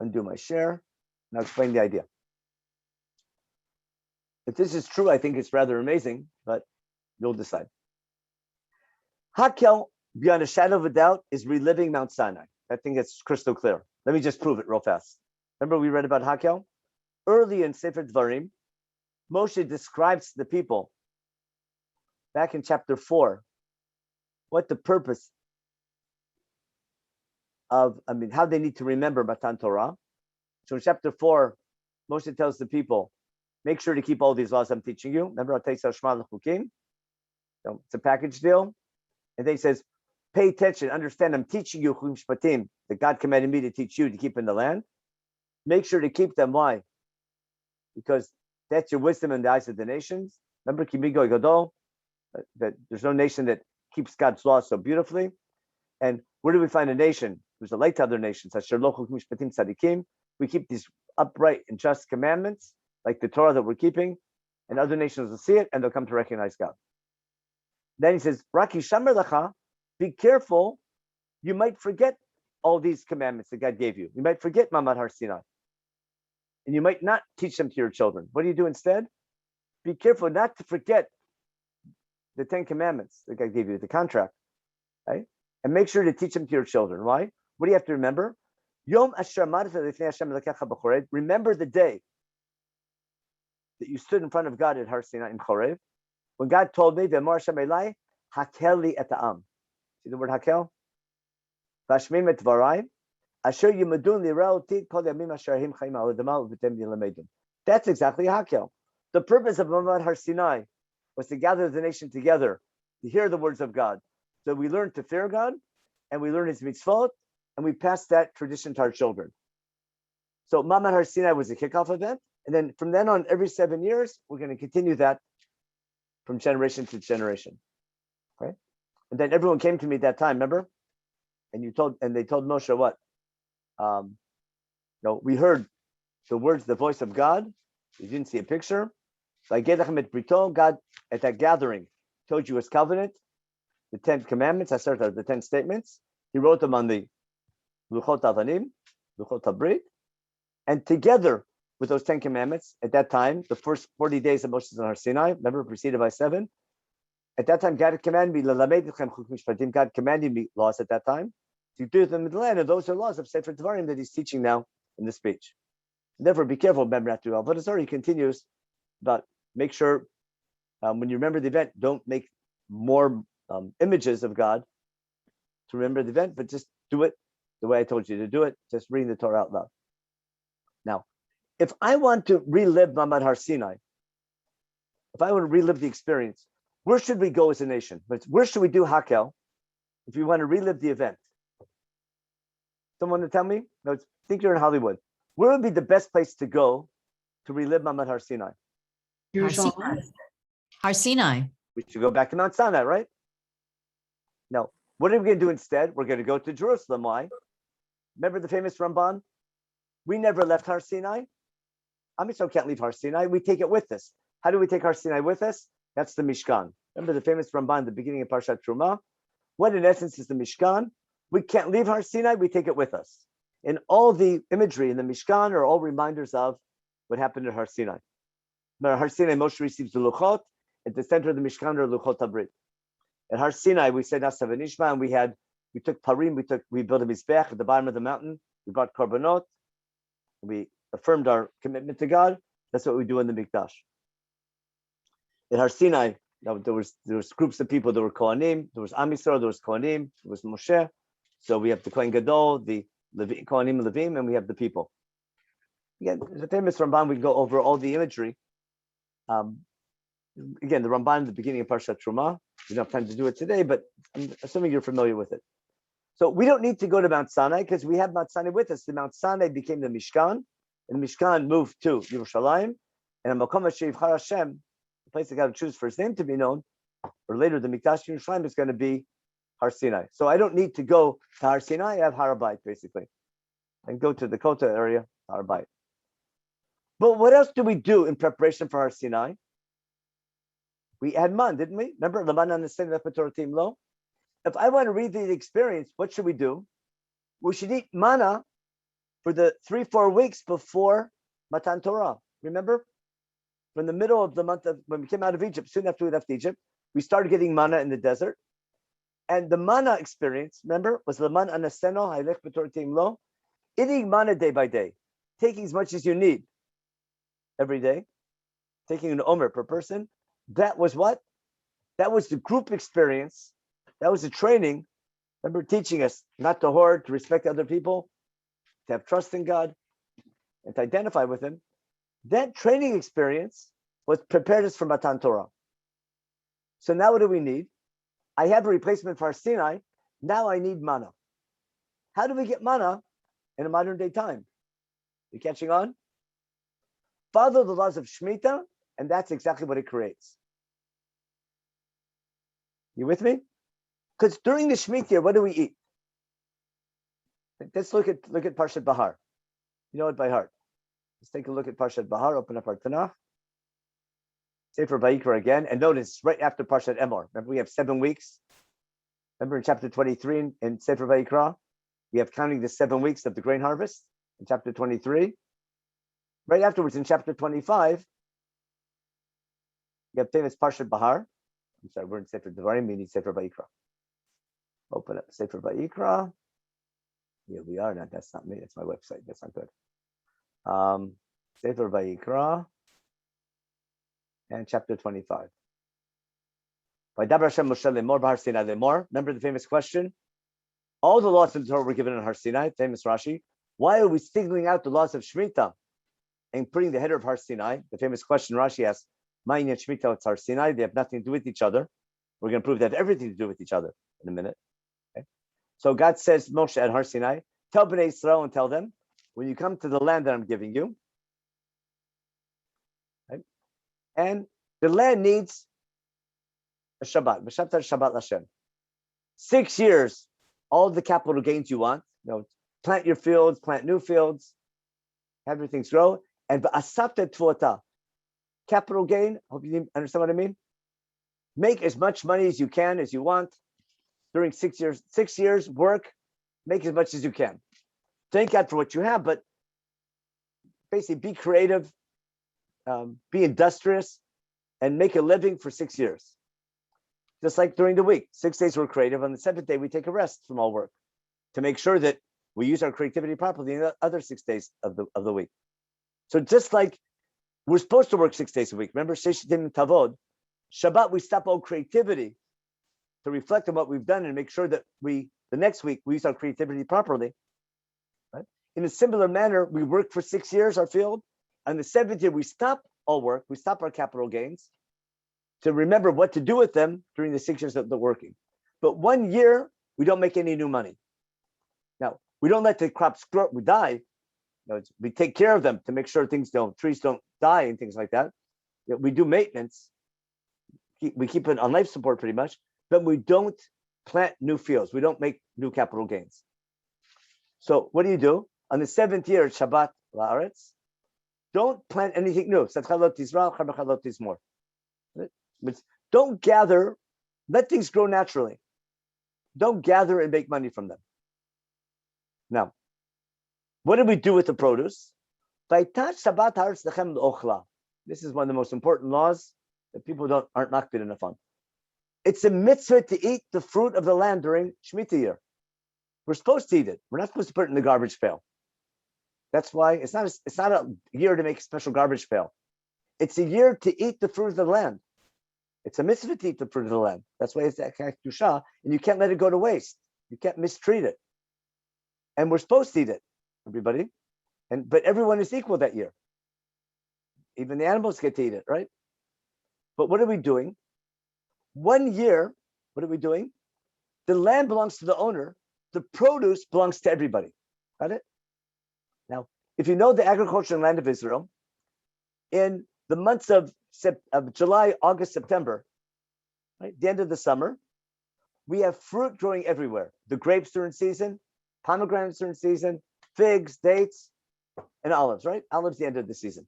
undo my share. Now explain the idea. If this is true, I think it's rather amazing, but you'll decide. Hakel, beyond a shadow of a doubt, is reliving Mount Sinai. I think it's crystal clear. Let me just prove it real fast. Remember we read about Hakel? Early in Sefer Dvarim, Moshe describes to the people, back in chapter 4, what the purpose of, how they need to remember Matan Torah. So in chapter 4, Moshe tells the people, make sure to keep all these laws I'm teaching you. Remember, it's a package deal. And then he says, pay attention, understand, I'm teaching you Shmitah, that God commanded me to teach you to keep in the land. Make sure to keep them. Why? Because that's your wisdom in the eyes of the nations. Remember, Kimigo Gadol, that there's no nation that keeps God's laws so beautifully. And where do we find a nation who's a light to other nations? We keep these upright and just commandments, like the Torah that we're keeping, and other nations will see it and they'll come to recognize God. Then he says, Raki Shamer Lacha, be careful, you might forget all these commandments that God gave you. You might forget Mamad Har Sinai. And you might not teach them to your children. What do you do instead? Be careful not to forget the 10 commandments that God gave you, the contract, right? And make sure to teach them to your children. Why? What do you have to remember? Yom Asher remember the day that you stood in front of God at Har Sinai in Chorev, when God told me, V'emar Hashem elai, hakel li et ha'am. See the word hakel? V'ashmim et dvarai, asher yimadun lira'u tid kol yamim asher him chaim al adama u'v'tem yilamedun. That's exactly hakel. The purpose of Mamad Har Sinai was to gather the nation together, to hear the words of God. So we learn to fear God, and we learn His mitzvot, and we pass that tradition to our children. So Mamad Har Sinai was a kickoff event, and then from then on, every 7 years, we're going to continue that from generation to generation. Okay? And then everyone came to me at that time, remember? And they told Moshe what? We heard the words, the voice of God. You didn't see a picture. So I gave Lechem et Brito. God at that gathering told you His covenant, the 10 commandments. I started the 10 statements. He wrote them on the Luchot Avanim, Luchot Habrit, and together with those 10 commandments, at that time, the first 40 days of Moshe on Har Sinai, remember, preceded by 7. At that time, God commanded me, God commanded me laws at that time to do them in the land, and those are laws of Sefer Devarim that He's teaching now in the speech. Therefore, be careful, remember not to do Avodah Zarah. He continues, but make sure when you remember the event, don't make more images of God to remember the event, but just do it the way I told you to do it, just reading the Torah out loud. Now, if I want to relive Mamad Har Sinai, if I want to relive the experience, where should we go as a nation? Where should we do Hakel if you want to relive the event? Someone to tell me? No, think you're in Hollywood. Where would be the best place to go to relive Mamad Har Sinai? Har Sinai. Har Sinai. We should go back to Mount Sinai, right? No. What are we going to do instead? We're going to go to Jerusalem. Why? Remember the famous Ramban? We never left Har Sinai. Am Yisrael can't leave Har Sinai. We take it with us. How do we take Har Sinai with us? That's the Mishkan. Remember the famous Ramban at the beginning of Parshat Truma? What in essence is the Mishkan? We can't leave Har Sinai. We take it with us. And all the imagery in the Mishkan are all reminders of what happened at Har Sinai. At Har Sinai, Moshe receives the Luchot. At the center of the Mishkan are Luchot Habrit. At Har Sinai, we said Nasav and Ishma, and we took Parim, we built a Mizbech at the bottom of the mountain. We brought Korbanot. We affirmed our commitment to God. That's what we do in the Mikdash. At Har Sinai, there was groups of people. There were Kohanim, there was Am Yisrael, there was Kohanim, there was Moshe. So we have the Kohen Gadol, the Kohanim and Levim, and we have the people. Again, the famous Ramban, we go over all the imagery. Again, the Ramban at the beginning of Parshat Truma. We don't have time to do it today, but I'm assuming you're familiar with it. So we don't need to go to Mount Sinai because we have Mount Sinai with us. The Mount Sinai became the Mishkan, and the Mishkan moved to Yerushalayim, and Makom Yivchar Hashem, the place that God would choose for His name to be known, or later the Mikdash Yerushalayim is going to be Har Sinai. So I don't need to go to Har Sinai. I have Har Habayit basically, and go to the Kota area, Har Habayit. But what else do we do in preparation for Har Sinai? We had man, didn't we? Remember, Laman understanding that Torah team low. If I want to read the experience, what should we do? We should eat manna for the 3-4 weeks before Matan Torah. Remember, from the middle of the month of when we came out of Egypt, soon after we left Egypt, we started getting manna in the desert. And the manna experience, remember, was Laman anaseno hailech b'Torah team lo, eating manna day by day, taking as much as you need every day, taking an omer per person. That was what? That was the group experience. That was the training Remember teaching us not to hoard, to respect other people, to have trust in God, and to identify with Him. That training experience was prepared us for Matan Torah. So now what do we need? I have a replacement for Har Sinai. Now I need manna. How do we get manna in a modern day time? You catching on? Follow the laws of Shmitah, and that's exactly what it creates. You with me? Because during the Shmitah year, what do we eat? Let's look at Parshat Bahar. You know it by heart. Let's take a look at Parshat Bahar. Open up our Tanakh. Sefer Vayikra again, and notice right after Parshat Emor. Remember, we have 7 weeks. Remember in chapter 23 in Sefer Vayikra, we have counting the 7 weeks of the grain harvest in chapter 23. Right afterwards, in chapter 25, you have famous Parshat Bahar. I'm sorry, we're in Sefer Devarim, we need Sefer Vayikra. Open up Sefer Vayikra. Here we are. No, that's not me. That's my website. That's not good. Sefer Vayikra and chapter 25. Remember the famous question? All the laws of the Torah were given in Har Sinai, famous Rashi. Why are we singling out the laws of Shmitah and putting the header of Har Sinai? The famous question Rashi asks, Ma'inyan Shmitah, it's Har Sinai. They have nothing to do with each other. We're going to prove they have everything to do with each other in a minute. Okay? So God says, Moshe at Har Sinai, tell Bnei Israel and tell them, when you come to the land that I'm giving you, right? And the land needs a Shabbat. Shabbat Lashem. 6 years, all the capital gains you want, plant your fields, plant new fields, have everything grow. And asapta tvota, capital gain. Hope you understand what I mean. Make as much money as you can, as you want, during 6 years. 6 years, work, make as much as you can. Thank God for what you have, but basically be creative, be industrious, and make a living for 6 years. Just like during the week, 6 days we're creative. On the 7th day, we take a rest from all work to make sure that we use our creativity properly in the other 6 days of the week. So just like we're supposed to work 6 days a week. Remember, Sheshitim Tavod, Shabbat, we stop all creativity to reflect on what we've done and make sure that the next week we use our creativity properly. Right? In a similar manner, we work for 6 years, our field. On the 7th year, we stop all work, we stop our capital gains to remember what to do with them during the 6 years of the working. But 1 year, we don't make any new money. Now, we don't let the crops grow, we die. We take care of them to make sure trees don't die and things like that. We do maintenance. We keep it on life support pretty much, but we don't plant new fields. We don't make new capital gains. So what do? On the 7th year, Shabbat La'aretz, don't plant anything new. Don't gather, let things grow naturally. Don't gather and make money from them. Now, what do we do with the produce? This is one of the most important laws that people aren't makbid enough on. It's a mitzvah to eat the fruit of the land during Shmitah year. We're supposed to eat it. We're not supposed to put it in the garbage pail. That's why it's not a year to make a special garbage pail. It's a year to eat the fruit of the land. It's a mitzvah to eat the fruit of the land. That's why it's that kedusha, and you can't let it go to waste. You can't mistreat it. And we're supposed to eat it, everybody. But everyone is equal that year. Even the animals get to eat it, right? But what are we doing? 1 year, what are we doing? The land belongs to the owner. The produce belongs to everybody. Got it? Now, if you know the agricultural land of Israel, in the months of July, August, September, right, the end of the summer, we have fruit growing everywhere. The grapes are in season, pomegranates are in season, figs, dates, and olives, right? Olives the end of the season.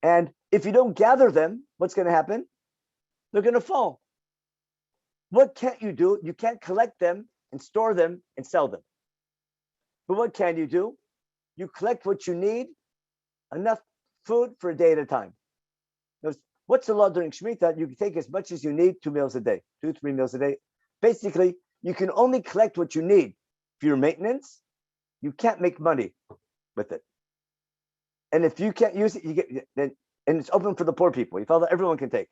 And if you don't gather them, what's going to happen? They're going to fall. What can't you do? You can't collect them and store them and sell them. But what can you do? You collect what you need, enough food for a day at a time. What's the law during Shmitah? You can take as much as you need, 2 meals a day, 2-3 meals a day. Basically, you can only collect what you need for your maintenance. You can't make money with it. And if you can't use it, and it's open for the poor people. You follow? Everyone can take.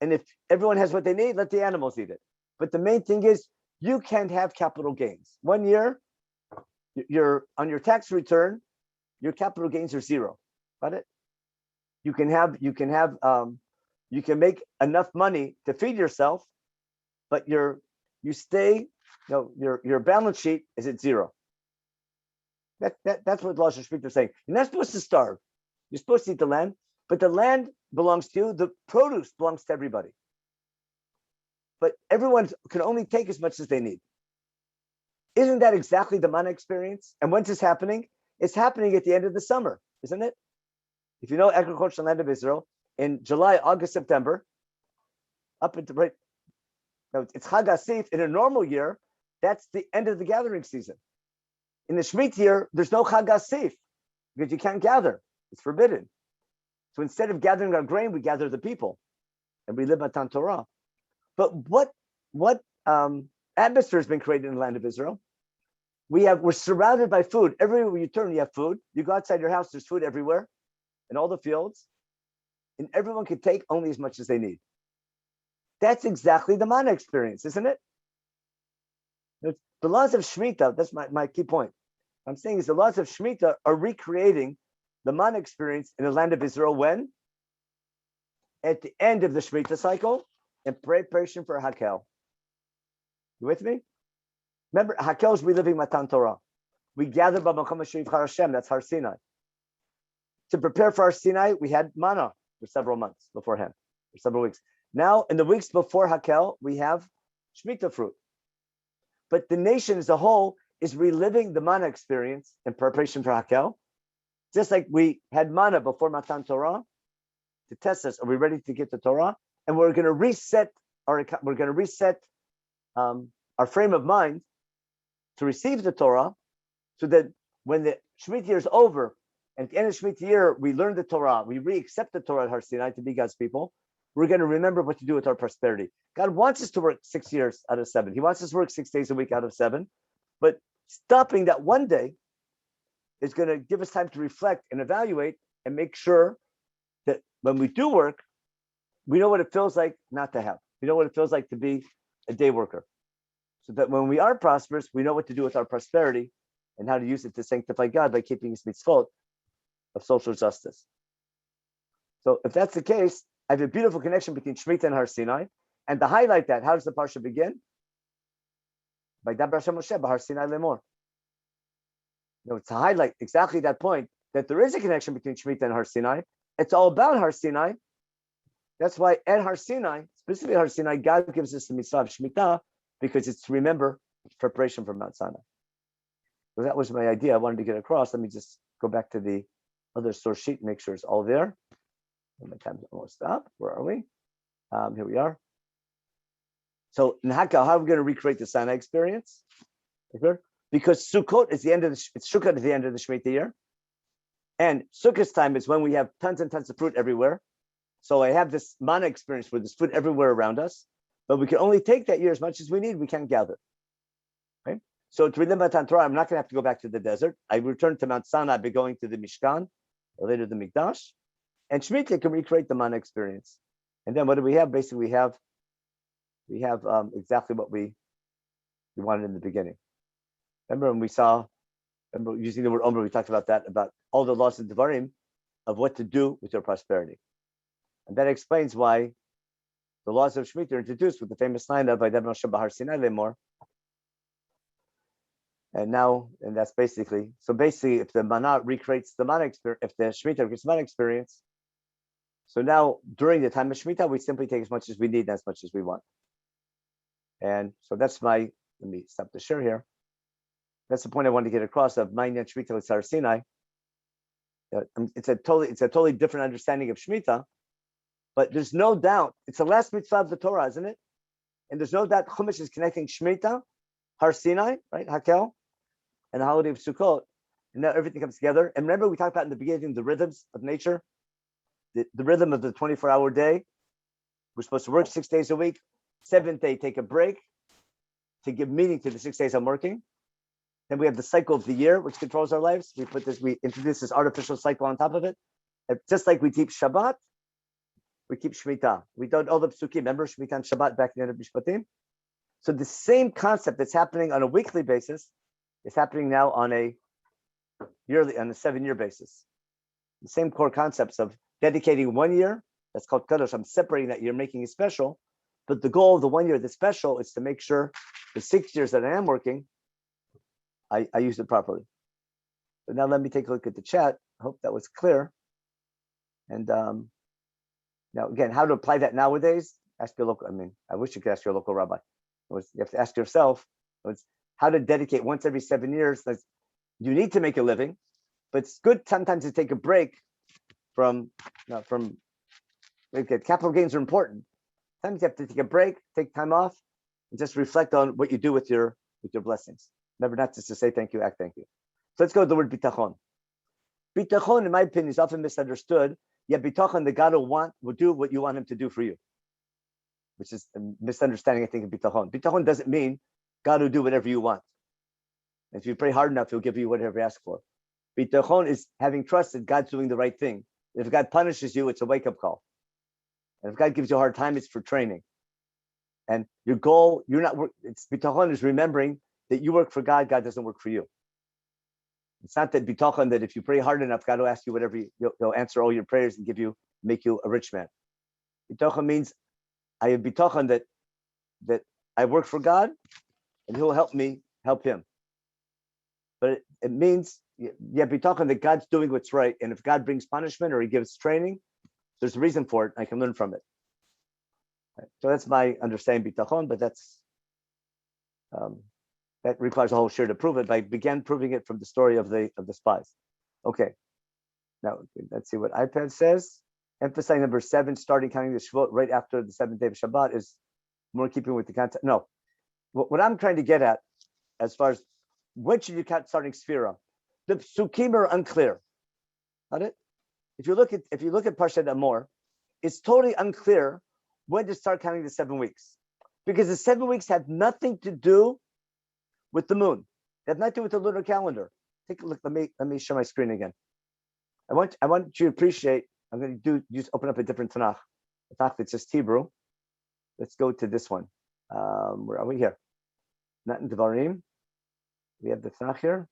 And if everyone has what they need, let the animals eat it. But the main thing is you can't have capital gains. 1 year, you're on your tax return, your capital gains are zero. Got it? You can make enough money to feed yourself, but your balance sheet is at zero. That's what Lashon Shmitah is saying. You're not supposed to starve. You're supposed to eat the land, but the land belongs to you. The produce belongs to everybody. But everyone can only take as much as they need. Isn't that exactly the mana experience? And when's this happening? It's happening at the end of the summer, isn't it? If you know agricultural land of Israel, in July, August, September, up into right, it's Chag HaSif. In a normal year, that's the end of the gathering season. In the Shmitah year, there's no Chag HaSif because you can't gather. It's forbidden. So instead of gathering our grain, we gather the people, and we live Matan Torah. But what atmosphere has been created in the land of Israel? We're surrounded by food. Everywhere you turn, you have food. You go outside your house, there's food everywhere, in all the fields, and everyone can take only as much as they need. That's exactly the mana experience, isn't it? The laws of Shmitah, that's my key point. I'm saying is the laws of Shmitah are recreating the mana experience in the land of Israel when? At the end of the Shmitah cycle, in preparation for Hakel. You with me? Remember, Hakel is reliving Matan Torah. We gather by Makom HaShivcha Hashem, that's Har Sinai. To prepare for Har Sinai, we had manna for several months beforehand, for several weeks. Now, in the weeks before Hakel, we have Shmitah fruit. But the nation as a whole is reliving the manna experience in preparation for Hakel, just like we had manna before Matan Torah to test us. Are we ready to get the Torah? And we're going to reset our frame of mind to receive the Torah, so that when the Shmitah year is over, and at the end of the Shmitah year, we learn the Torah, we re-accept the Torah at Har Sinai to be God's people, we're going to remember what to do with our prosperity. God wants us to work 6 years out of 7. He wants us to work 6 days a week out of 7. But stopping that one day is going to give us time to reflect and evaluate and make sure that when we do work, we know what it feels like not to have. We know what it feels like to be a day worker. So that when we are prosperous, we know what to do with our prosperity and how to use it to sanctify God by keeping his mitzvot of social justice. So if that's the case, I have a beautiful connection between Shmitah and Har Sinai. And to highlight that, how does the parsha begin? By Dabar Hashem Moshe, Har Sinai Lemor. To highlight exactly that point, that there is a connection between Shmitah and Har Sinai. It's all about Har Sinai. That's why at Har Sinai, specifically Har Sinai, God gives us the mitzvah of Shmitah, because it's to remember preparation for Mount Sinai. So that was my idea I wanted to get across. Let me just go back to the other source sheet and make sure it's all there. And my time's almost up. Where are we? Here we are. So in Hakel, how are we going to recreate the Sinai experience? Because Sukkot is the end of it's Sukkot at the end of the Shmitah year. And Sukkot's time is when we have tons and tons of fruit everywhere. So I have this mana experience where there's food everywhere around us, but we can only take that year as much as we need. We can't gather. Okay? So to remember Matan Torah, I'm not going to have to go back to the desert. I return to Mount Sinai by going to the Mishkan, or later the Mikdash. And Shmitah can recreate the mana experience. And then what do we have? Basically, we have exactly what we wanted in the beginning. Remember when remember using the word Omer, we talked about that, about all the laws of Devarim of what to do with your prosperity. And that explains why the laws of Shmitah are introduced with the famous line of Menachem Har Sinai Lemor. And that's basically, if the mana recreates the mana experience, if the Shmitah recreates the mana experience, so now during the time of Shmitah, we simply take as much as we need and as much as we want. And so that's let me stop the share here. That's the point I wanted to get across of Ma'ayan Shmitah with Har Sinai. It's a totally different understanding of Shmitah, but there's no doubt it's the last mitzvah of the Torah, isn't it? And there's no doubt Chumash is connecting Shmitah, Har Sinai, right, Hakel, and the holiday of Sukkot, and now everything comes together. And remember, we talked about in the beginning the rhythms of nature, the rhythm of the 24-hour day. We're supposed to work 6 days a week. 7th day, take a break to give meaning to the 6 days I'm working. Then we have the cycle of the year, which controls our lives. We introduce this artificial cycle on top of it. And just like we keep Shabbat, we keep Shmitah. We don't all the psukim. Remember Shmitah and Shabbat back in the end of Mishpatim? So the same concept that's happening on a weekly basis is happening now on a 7-year basis. The same core concepts of dedicating 1 year, that's called kadosh. I'm separating that year, making it special. But the goal of the 1 year that's special is to make sure the 6 years that I am working, I use it properly. So now let me take a look at the chat. I hope that was clear. And now again, how to apply that nowadays? Ask your local. I mean, I wish you could ask your local rabbi. You have to ask yourself. It's how to dedicate once every 7 years. You need to make a living, but it's good sometimes to take a break from capital gains are important. Sometimes you have to take a break, take time off, and just reflect on what you do with your blessings. Remember not just to say thank you, act thank you. So let's go to the word bitachon. Bitachon, in my opinion, is often misunderstood. Yet bitachon, the God will do what you want him to do for you, which is a misunderstanding, I think, of bitachon. Bitachon doesn't mean God will do whatever you want. And if you pray hard enough, he'll give you whatever you ask for. Bitachon is having trust that God's doing the right thing. If God punishes you, it's a wake-up call. And if God gives you a hard time, it's for training. And your goal, it's bitachon is remembering that you work for God, God doesn't work for you. It's not that bitachon that if you pray hard enough, God will ask you whatever, he'll answer all your prayers and make you a rich man. Bitachon means I have bitachon that I work for God and he'll help me help him. But it means, bitachon that God's doing what's right. And if God brings punishment or he gives training, there's a reason for it. I can learn from it. Right. So that's my understanding bitachon, but that requires a whole share to prove it. But I began proving it from the story of the spies. Okay. Now let's see what iPad says. Emphasizing number 7, starting counting the Shavuot right after the 7th day of Shabbat is more in keeping with the concept. No, what I'm trying to get at, as far as when should you count starting Sphira, the Psukim are unclear. Got it? If you look at Parshat Amor, it's totally unclear when to start counting the 7 weeks, because the 7 weeks have nothing to do with the moon. They have nothing to do with the lunar calendar. Take a look. Let me share my screen again. I want you to appreciate. I'm going to open up a different Tanakh. A Tanakh that's just Hebrew. Let's go to this one. Where are we here? Not in Devarim. We have the Tanakh here.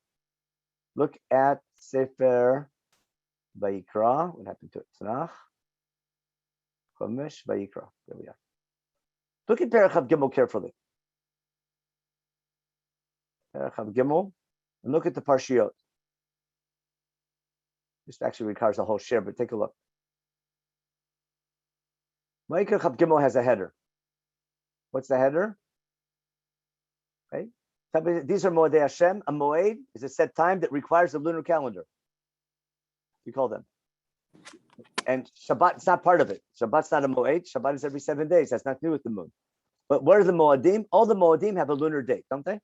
Look at Sefer Vayikra. What happened to it? Tanakh. Chumash Vayikra. There we are. Look at Perek Chav Gimel carefully. Perek Chav Gimel, and look at the Parshiot. This actually requires a whole share, but take a look. Vayikra Chav Gimel has a header. What's the header? Right? These are Moedei Hashem. A Moed is a set time that requires a lunar calendar. We call them. And Shabbat is not part of it. Shabbat's not a Moed. Shabbat is every 7 days. That's nothing to do with the moon. But what are the Moedim? All the Moedim have a lunar date, don't they?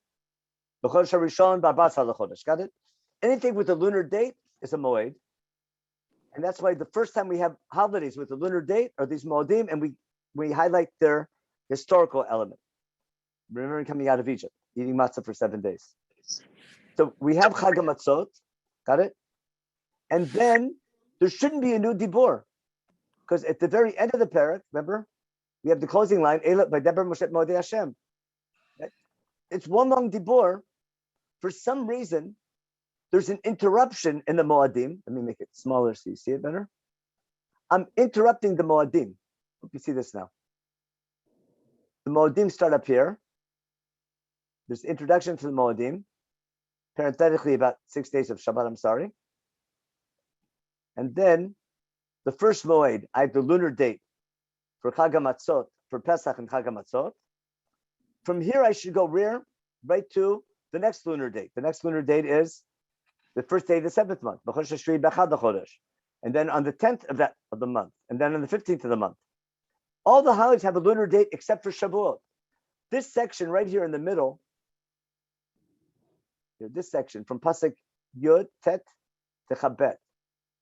B'chodesh HaRishon b'Arbaas HaLachodesh. Got it? Anything with a lunar date is a Moed. And that's why the first time we have holidays with a lunar date are these Moedim, and we highlight their historical element. Remember coming out of Egypt, eating matzah for 7 days. So we have Chag HaMatzot, got it? And then there shouldn't be a new dibur, because at the very end of the parak, remember, we have the closing line, Eilat Vaydaber Moshe Moedei Hashem. It's one long dibur. For some reason, there's an interruption in the Moadim. Let me make it smaller so you see it better. I'm interrupting the Moadim. Hope you see this now. The Moadim start up here. There's introduction to the Moadim, parenthetically about 6 days of Shabbat, I'm sorry. And then the first Moed, I have the lunar date for Chag HaMatzot, for Pesach and Chag HaMatzot. From here, I should go right to the next lunar date. The next lunar date is the first day of the 7th month, and then on the 10th of the month, and then on the 15th of the month. All the holidays have a lunar date except for Shavuot. This section right here in the middle, this section from Pasuk Yud Tet to Chabet.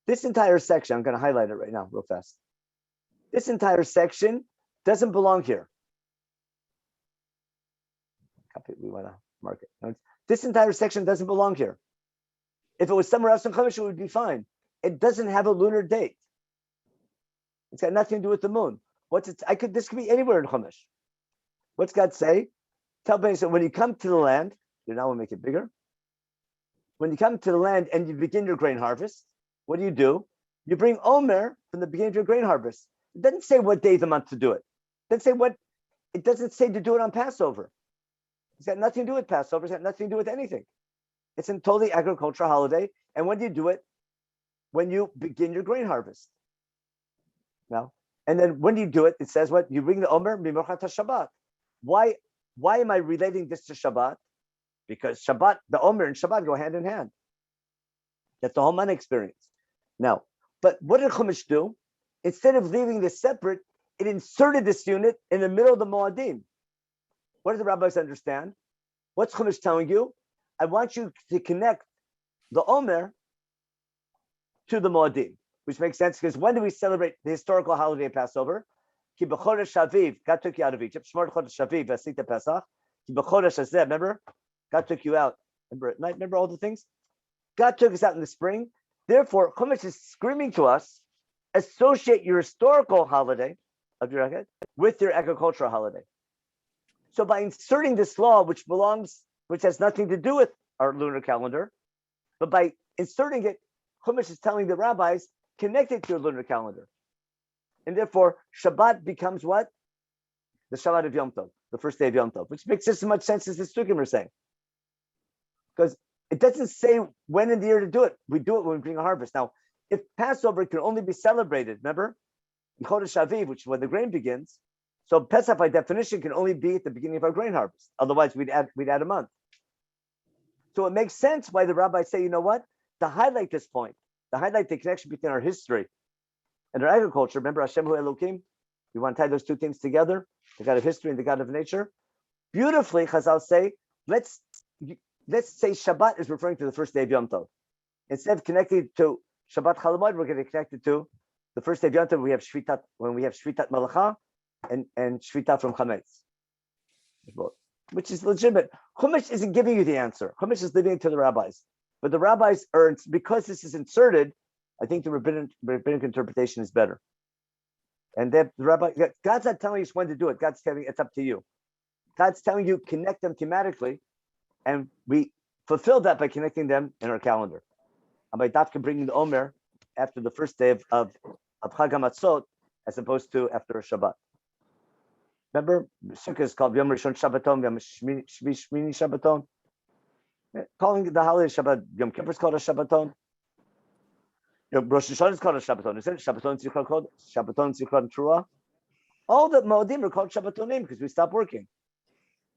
This entire section, I'm going to highlight it right now real fast. This entire section doesn't belong here. We want to mark it. This entire section doesn't belong here. If it was somewhere else in Chumash, it would be fine. It doesn't have a lunar date. It's got nothing to do with the moon. This could be anywhere in Chumash. What's God say? tell Bnei Yisrael, when you come to the land, now we'll make it bigger. When you come to the land and you begin your grain harvest, what do? You bring Omer from the beginning of your grain harvest. It doesn't say what day of the month to do it. It doesn't say to do it on Passover. It's got nothing to do with Passover. It's got nothing to do with anything. It's a totally agricultural holiday. And when do you do it? When you begin your grain harvest. Now, and then when you do it, it says what? You bring the Omer Mimochat Shabbat. Why am I relating this to Shabbat? Because Shabbat, the Omer and Shabbat go hand in hand. That's the whole man experience. Now, but what did Chumash do? Instead of leaving this separate, it inserted this unit in the middle of the Moadim. What do the rabbis understand? What's Chumash telling you? I want you to connect the Omer to the Moadim, which makes sense because when do we celebrate the historical holiday of Passover? Ki b'chodesh Aviv, God took you out of Egypt. Shmor chodesh Aviv, v'asita Pesach. Ki b'chodesh hazeh, remember? God took you out. Remember at night? Remember all the things? God took us out in the spring. Therefore, Chumash is screaming to us, associate your historical holiday of your head with your agricultural holiday. So by inserting this law, which has nothing to do with our lunar calendar, but by inserting it, Chumash is telling the rabbis, connect it to your lunar calendar. And therefore, Shabbat becomes what? The Shabbat of Yom Tov, the first day of Yom Tov, which makes just as much sense as the Sukkim are saying. Because it doesn't say when in the year to do it. We do it when we bring a harvest. Now, if Passover can only be celebrated, remember, in Chodesh Aviv, which is when the grain begins, so Pesach by definition can only be at the beginning of our grain harvest. Otherwise, we'd add a month. So it makes sense why the rabbis say, you know what? To highlight this point, to highlight the connection between our history and our agriculture. Remember, Hashem Hu Elokim. We want to tie those two things together: the God of history and the God of nature. Beautifully, Chazal say, let's say Shabbat is referring to the first day of Yom Tov. Instead of connecting to Shabbat Chalamod, we're going to connect it to the first day of Yom Tov. We have Shmitah, when we have Shvitat Malacha and Shvita from Chametz, which is legitimate. Chumash isn't giving you the answer. Chumash is leaving it to the rabbis. But the rabbis are, because this is inserted, I think the rabbinic interpretation is better. And that the rabbi, God's not telling us when to do it. God's telling you it's up to you. God's telling you connect them thematically, and we fulfill that by connecting them in our calendar. And by Dafka bringing the Omer after the first day of Chag HaMatzot, as opposed to after a Shabbat. Remember, Sukkot is called Yom Rishon Shabbaton, Yom Shmini Shabbaton. Calling the holiday Shabbat, Yom Kippur is called a Shabbaton. Rosh Hashanah is called a Shabbaton. Isn't it? Shabbaton Zichron called Shabbaton Zichron Trua. All the Moedim are called Shabbatonim because we stopped working.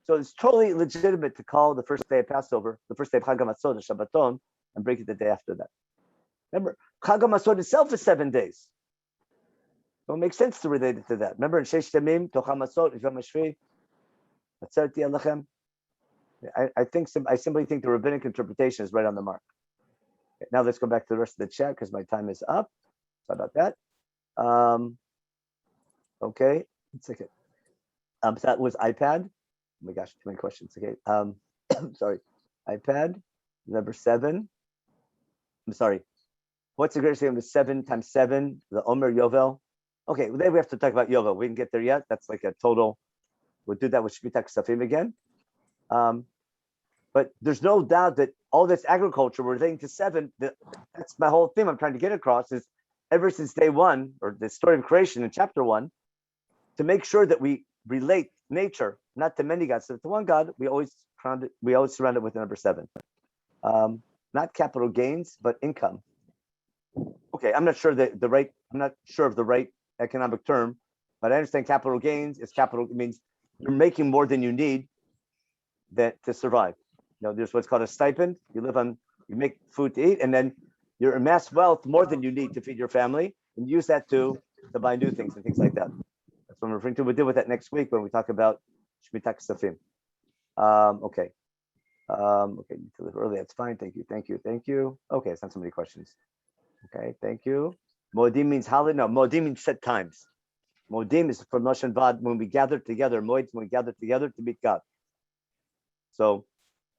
So it's totally legitimate to call the first day of Passover, the first day of Chag HaMatzot, a Shabbaton, and break it the day after that. Remember, Chag HaMatzot itself is 7 days. So it makes sense to relate it to that. Remember in Sheish Temim, Toch HaMatzot, Yom HaShvi, Atzeret Yalachem. I simply think the rabbinic interpretation is right on the mark. Okay, now let's go back to the rest of the chat because my time is up. Sorry about that. Okay, one second. So that was iPad. Oh my gosh, too many questions. Okay. Sorry. iPad, number 7. I'm sorry. What's the greatest thing of 7 times 7? The Omer Yovel. Okay, well, then we have to talk about Yovel. We didn't get there yet. That's like a total. We'll do that with Shmitah Ksafim again. But there's no doubt that all this agriculture we're relating to 7. That's my whole theme I'm trying to get across is ever since day 1, or the story of creation in chapter 1, to make sure that we relate nature not to many gods, but to one God. We always surround it with the number 7. Not capital gains, but income. Okay, I'm not sure of the right economic term, but I understand capital gains is capital. It means you're making more than you need to survive. There's what's called a stipend. You make food to eat, and then you amass wealth more than you need to feed your family, and use that to buy new things and things like that. That's what I'm referring to. We'll deal with that next week when we talk about Shmitah Ksafim. Okay. Okay, you to live early. That's fine. Thank you. Okay, it's not so many questions. Okay, thank you. Moedim means holiday. No, Moedim means set times. Moedim is from Lashon Vad, when we gather together. Moed, when we gather together to meet God. So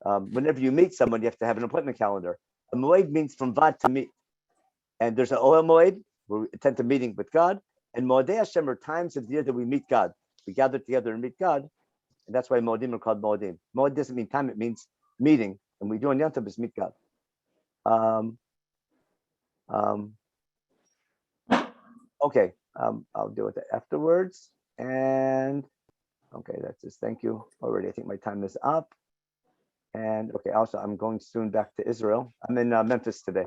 whenever you meet someone, you have to have an appointment calendar. A Moed means from Vad to meet. And there's an Ohel Moed, where we attend a meeting with God. And Moedei Hashem are times of the year that we meet God. We gather together and meet God. And that's why Moedim are called Moedim. Moed doesn't mean time, it means meeting. And we do on Yom Tov is meet God. Okay, I'll deal with it afterwards. And okay, that's just thank you already. I think my time is up. And okay, also I'm going soon back to Israel. I'm in Memphis today.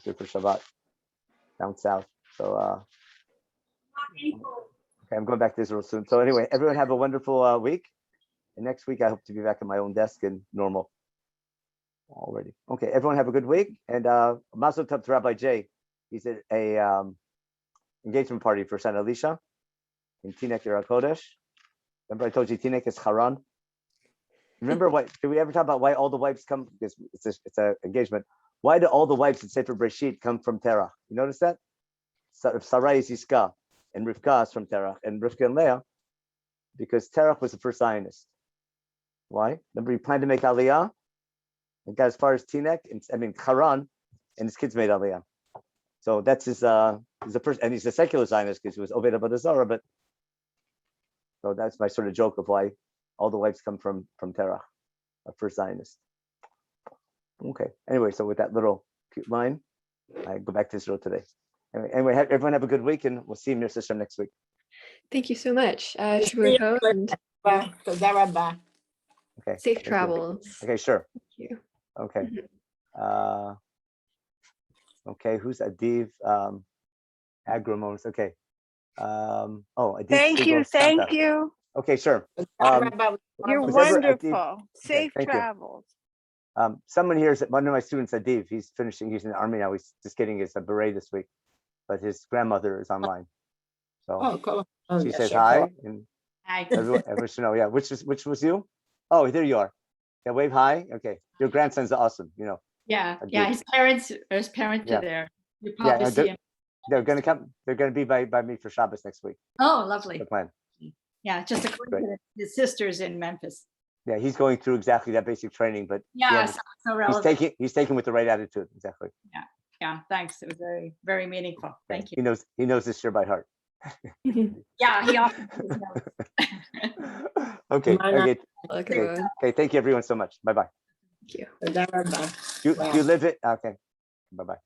For Shabbat down south. So okay, I'm going back to Israel soon. So anyway, everyone have a wonderful week. And next week I hope to be back at my own desk and normal already. Okay, everyone have a good week. And Mazel Tov to Rabbi Jay. He's at a engagement party for San Elisha in Teaneck Yer HaKodesh. Remember I told you Teaneck is Haran? Remember what? Did we ever talk about why all the wives come? Because it's an engagement. Why do all the wives in Sefer Breshit come from Terach? You notice that? Sarai is Yiscah, and Rivka is from Terach, and Rivka and Leah, because Terach was the first Zionist. Why? Remember, he planned to make Aliyah, and got as far as Teaneck, Haran, and his kids made Aliyah. So that's he's the first, and he's a secular Zionist because he was Oved Avodah Zarah, but so that's my sort of joke of why all the wives come from Terach, a first Zionist. Okay. Anyway, so with that little cute line, I go back to Israel today. Anyway, everyone have a good week, and we'll see you in your system next week. Thank you so much. Shmitah and Okay. safe travels. Okay, sure. Thank you. Okay. Okay, who's Adiv? Agromos. Okay. Adiv. Thank you. Santa. Thank you. Okay, sure. You're was ever Adiv- wonderful. Safe thank you. travels. Someone here is one of my students, Adiv. He's finishing. He's in the army now. He's just getting his beret this week, but his grandmother is online, so cool. she says hi, and Hi. everyone should know. Yeah, which was you? Oh, there you are. Yeah, wave hi. Okay, your grandson's awesome. You know. Yeah, I yeah. do. His parents Yeah. are there. You probably Yeah, see him. they're gonna come. They're gonna be by me for Shabbos next week. Oh, lovely. The plan. Yeah, just a coincidence. His sister's in Memphis. Yeah, he's going through exactly that basic training, but Yeah, so relevant. he's taking with the right attitude. Exactly. Yeah, thanks. It was very, very meaningful. Thank you. He knows this year by heart. Yeah, he often knows. Okay. Okay. Everyone. Okay. Thank you everyone so much. Bye bye. Thank you. You live it. Okay. Bye bye.